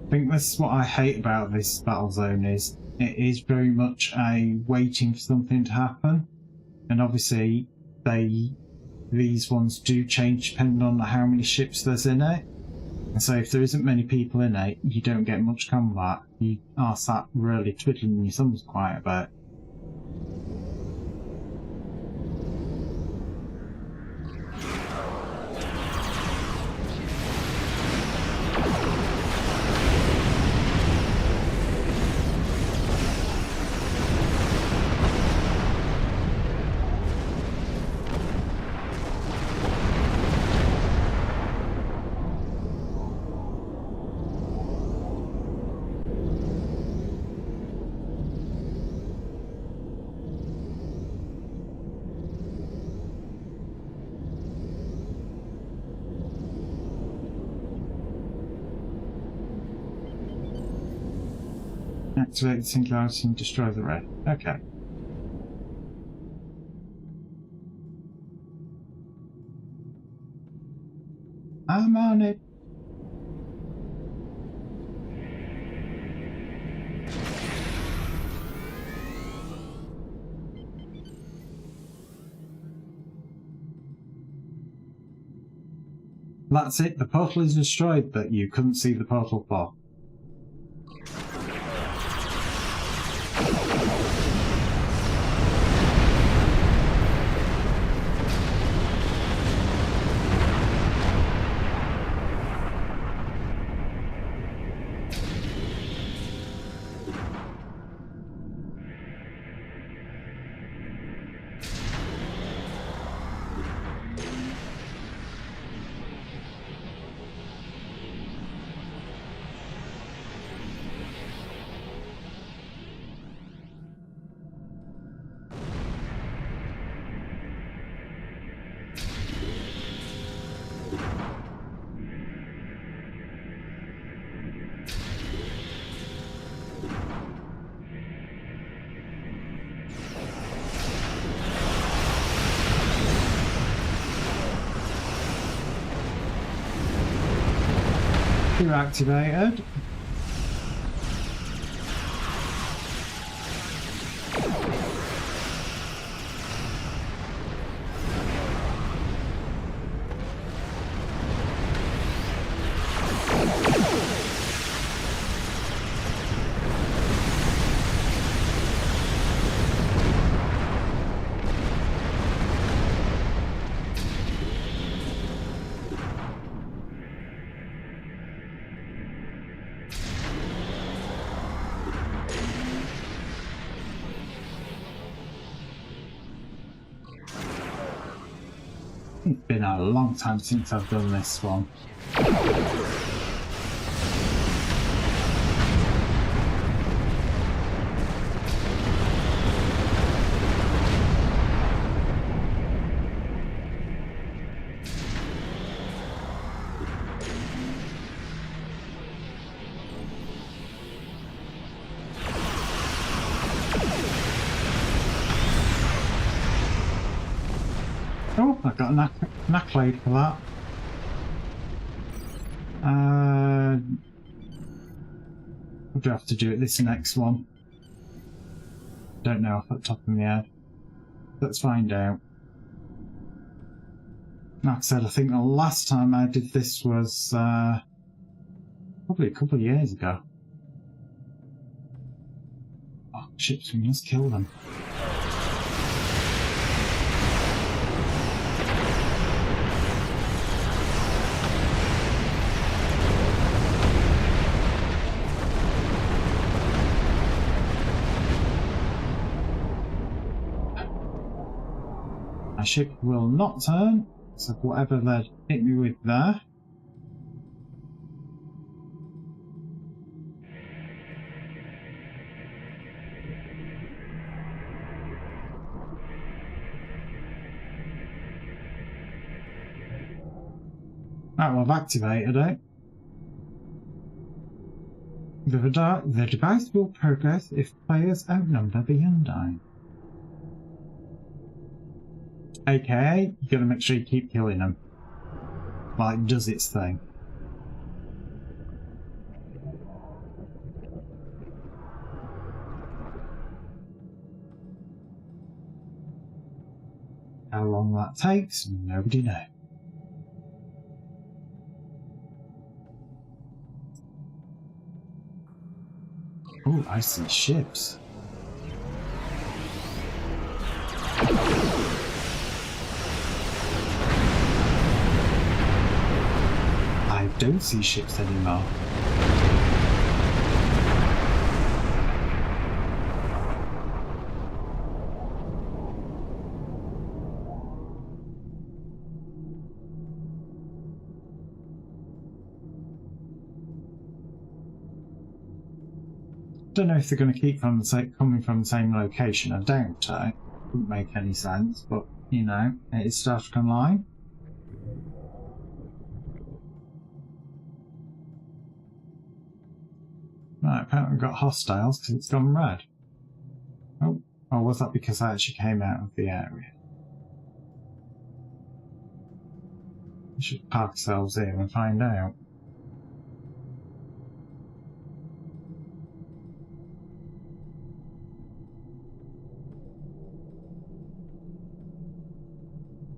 I think this is what I hate about this battle zone is it is very much a waiting for something to happen, and obviously these ones do change depending on how many ships there's in it. And so if there isn't many people in it, you don't get much combat. You are sat really twiddling your thumbs quite a bit. Activate the singularity and destroy the red. Okay. I'm on it. That's it, the portal is destroyed that you couldn't see the portal for. You're activated. It's been a long time since I've done this one. Oh, I got an accolade for that. What do I have to do at this next one? Don't know off the top of my head. Let's find out. Like I said, I think the last time I did this was probably a couple of years ago. Oh, ships, we must kill them. My ship will not turn, so whatever they'd hit me with there. Right, well, I've activated it. The device will progress if players outnumber the Undying. AKA, you gotta make sure you keep killing them while it does its thing. How long that takes, nobody knows. Oh, I see ships. I don't see ships anymore. Don't know if they're going to keep coming from the same location. I doubt it. Wouldn't make any sense, but you know, it is Star Trek Online. Right, apparently we've got hostiles because it's gone red. Oh, or was that because I actually came out of the area? We should park ourselves here and find out.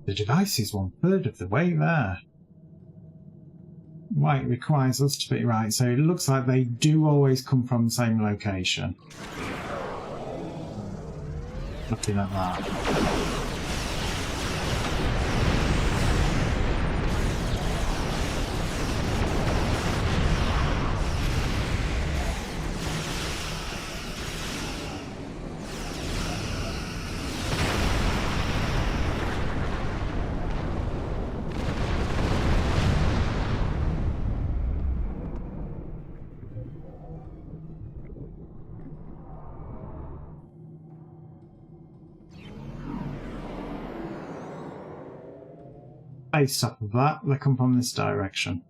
The device is 1/3 of the way there. Right, it requires us to be right, so it looks like they do always come from the same location. Looking at that. Based off of that, they come from this direction.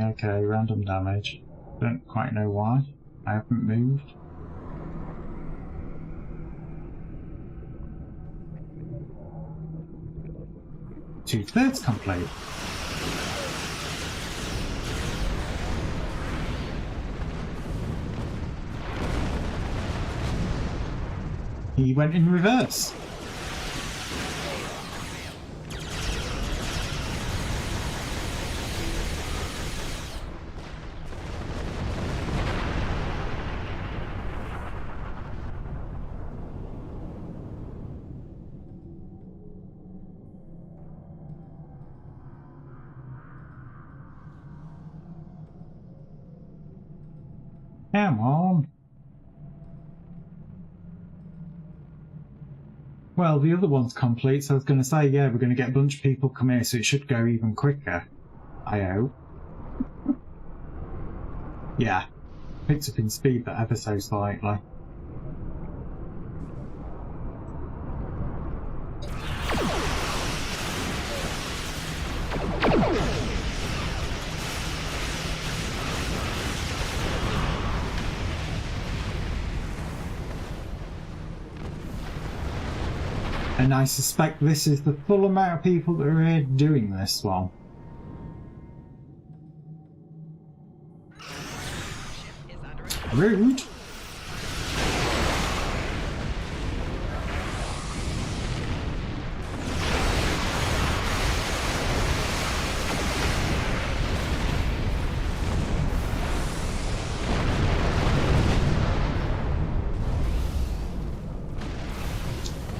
Okay, random damage. Don't quite know why. I haven't moved. Two-thirds complete. He went in reverse. Come on. Well, the other one's complete, so I was going to say, yeah, we're going to get a bunch of people come here, so it should go even quicker. I hope. Yeah. Picked up in speed, but ever so slightly. And I suspect this is the full amount of people that are here doing this one. Rude!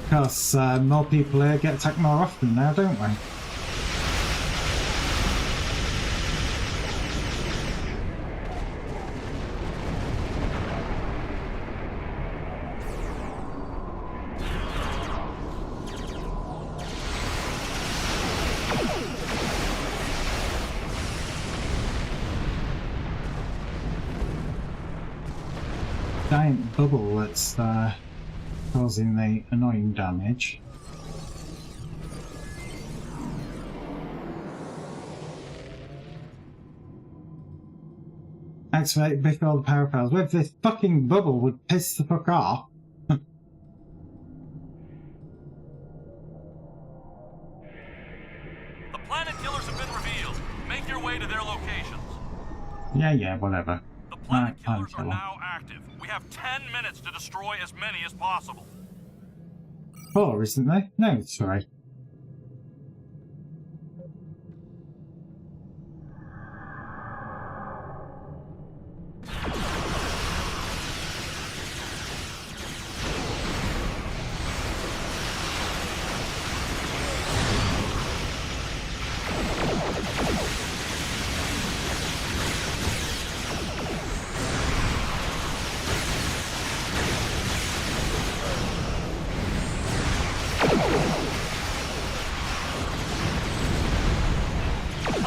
Because more people here get attacked more often now, don't we? Giant bubble that's causing the annoying damage. Activate before the power fails. With this fucking bubble would piss the fuck off. The planet killers have been revealed. Make your way to their locations. Yeah, whatever. The planet killers are now active. We have 10 minutes to destroy as many as possible. 4, isn't there? No, it's 3.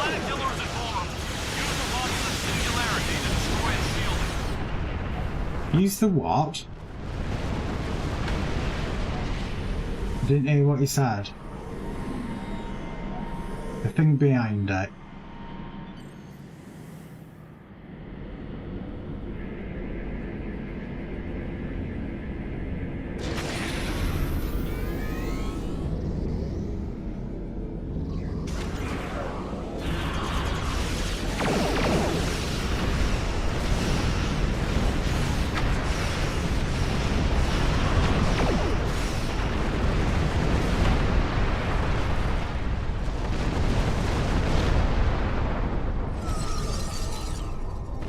planet killer is invulnerable. Use the Romulus singularity to destroy its shielding. Use the what? I didn't hear what he said. The thing behind it.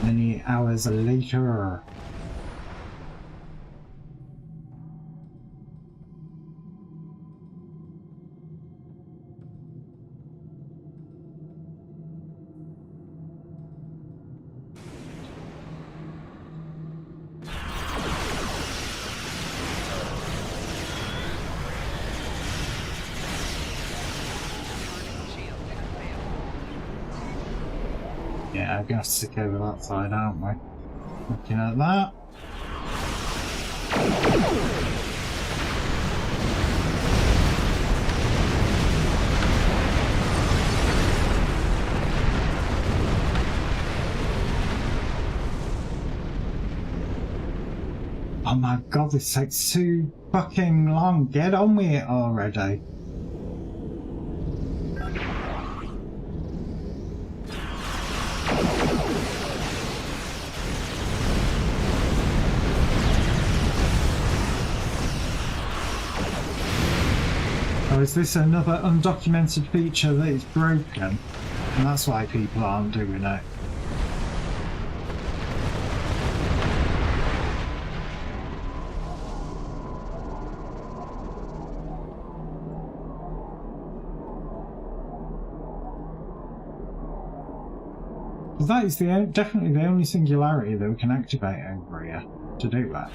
Many hours later. Yeah, I guess to go that side, aren't we? Looking at that. Oh my god, this takes too fucking long. Get on with it already. Or is this another undocumented feature that is broken, and that's why people aren't doing it? That is definitely the only singularity that we can activate over here to do that.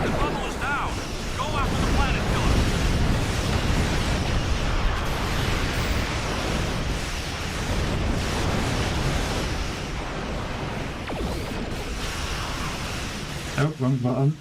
The bubble is down. Go after the planet killer. Oh, wrong button.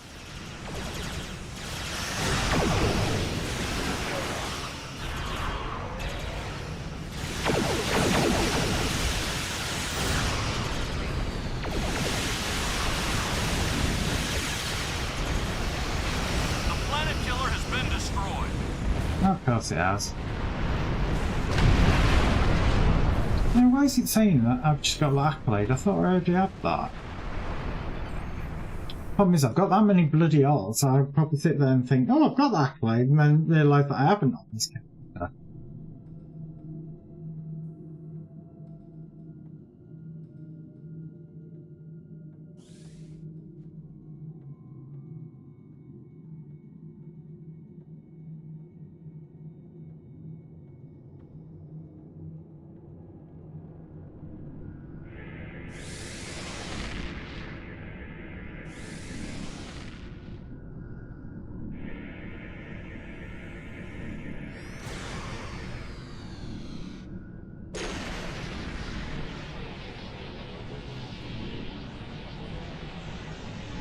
Of course it has. Now, why is it saying that I've just got the accolade? I thought I already had that. Problem is, I've got that many bloody odds, so I'd probably sit there and think, oh, I've got the accolade, and then realise that I haven't on this character.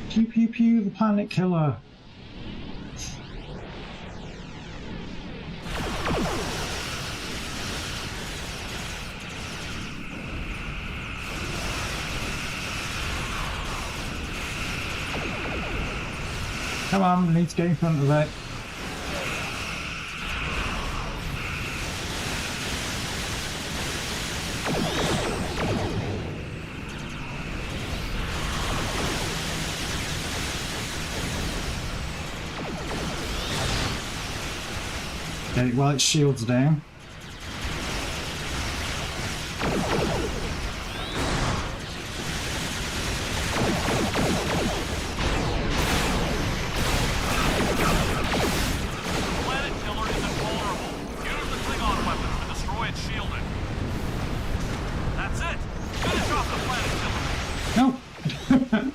Pew pew pew, the planet killer. Come on, we need to get in front of it. Get it while its shield's down.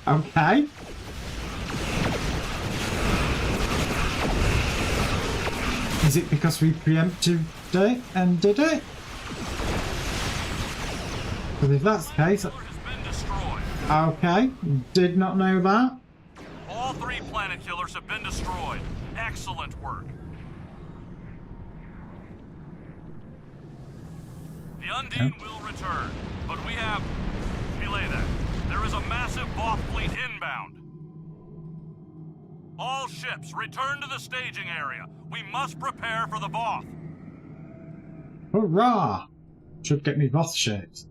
Okay. Is it because we preemptively clicked it and did it. Because if that's the case, okay, did not know that. All 3 planet killers have been destroyed. Excellent work. The Undine will return, but we have... Belay that. There is a massive Voth fleet inbound. All ships, return to the staging area. We must prepare for the Voth. Hurrah! Should get me Voth shit.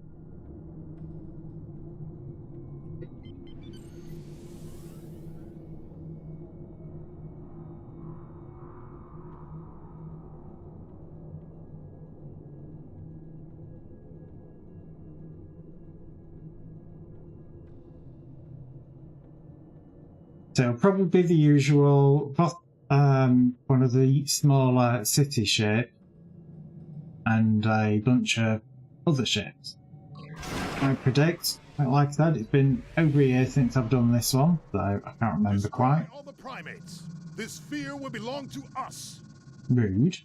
So it'll probably be the usual, one of the smaller city ships and a bunch of other ships. I predict, like I said, it's been over a year since I've done this one, so I can't remember quite. All the primates. This sphere will belong to us. Rude.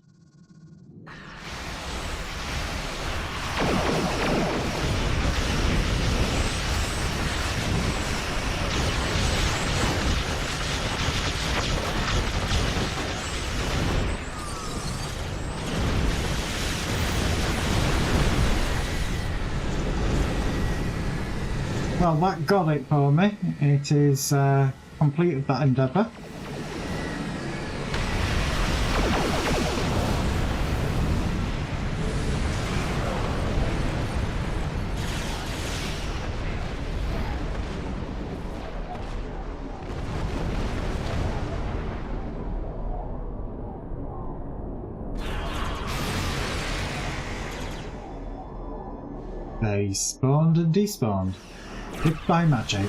Well, that got it for me. It is completed that endeavour. They spawned and despawned. By magic.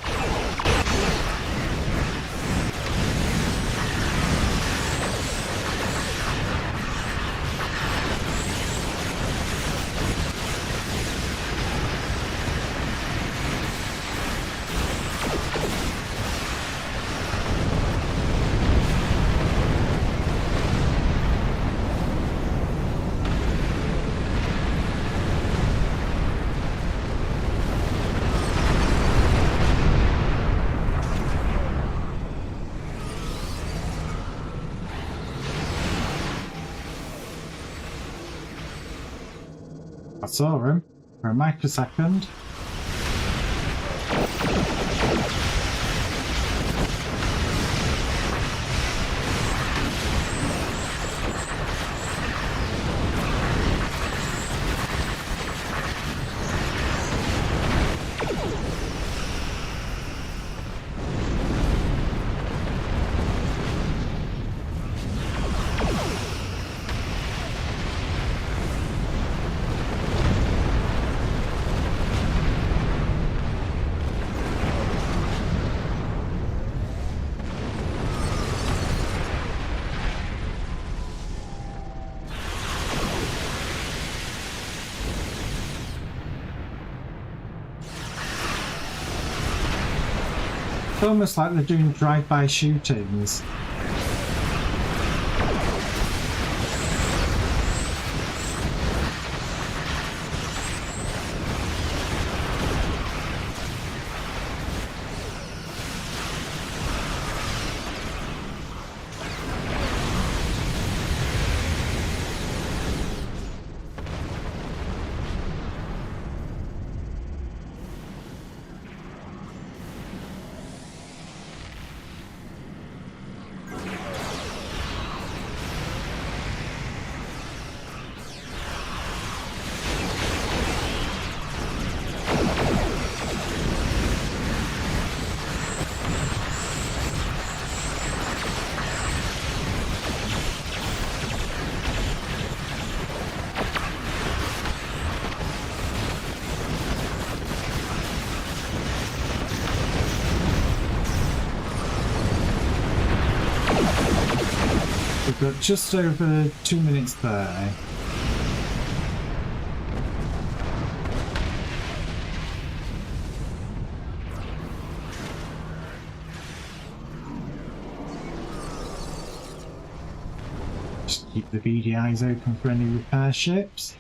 I saw him for a microsecond. It's almost like they're doing drive-by shootings. We've got just over 2 minutes there. Just Keep the beady eyes open for any repair ships.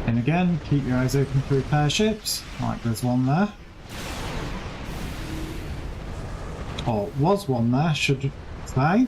And again, keep your eyes open for repair ships, like there's one there. Or was one there, should say.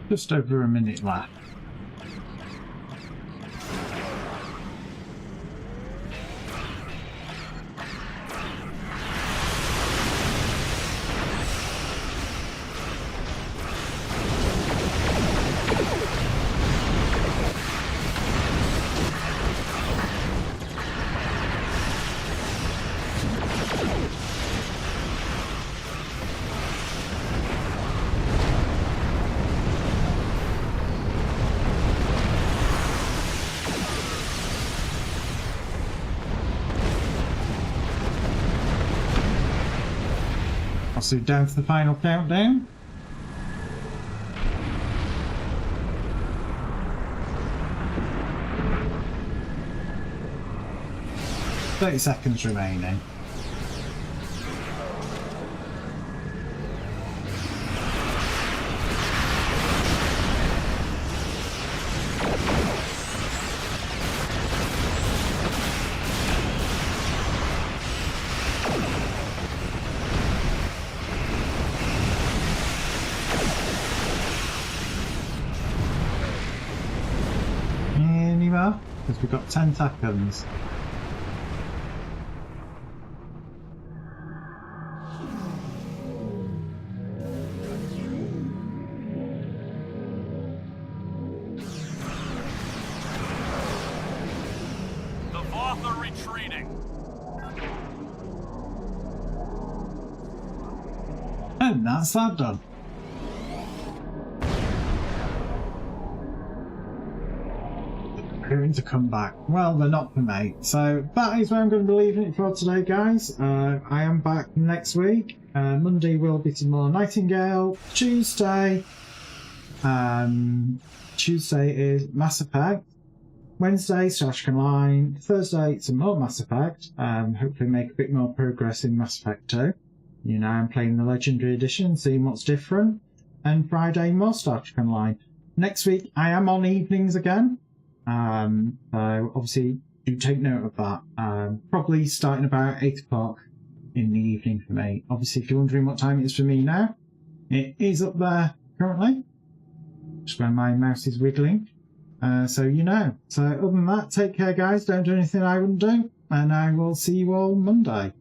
Just over a minute left. So down to the final countdown. "30 seconds remaining. Because we've got 10 seconds. The Voth are retreating. And that's that done. To come back. Well, they're not for me. So that is where I'm going to be leaving it for today, guys. I am back next week. Monday will be some more Nightingale. Tuesday is Mass Effect. Wednesday, Static Online. Thursday, some more Mass Effect. Hopefully make a bit more progress in Mass Effect 2. You know, I'm playing the Legendary Edition, seeing what's different. And Friday, more Static Online. Next week, I am on evenings again. So obviously do take note of that. Probably starting about 8 o'clock in the evening for me. Obviously, if you're wondering what time it is for me now, it is up there currently, just where my mouse is wiggling. So you know. So other than that, take care, guys. Don't do anything I wouldn't do, and I will see you all Monday.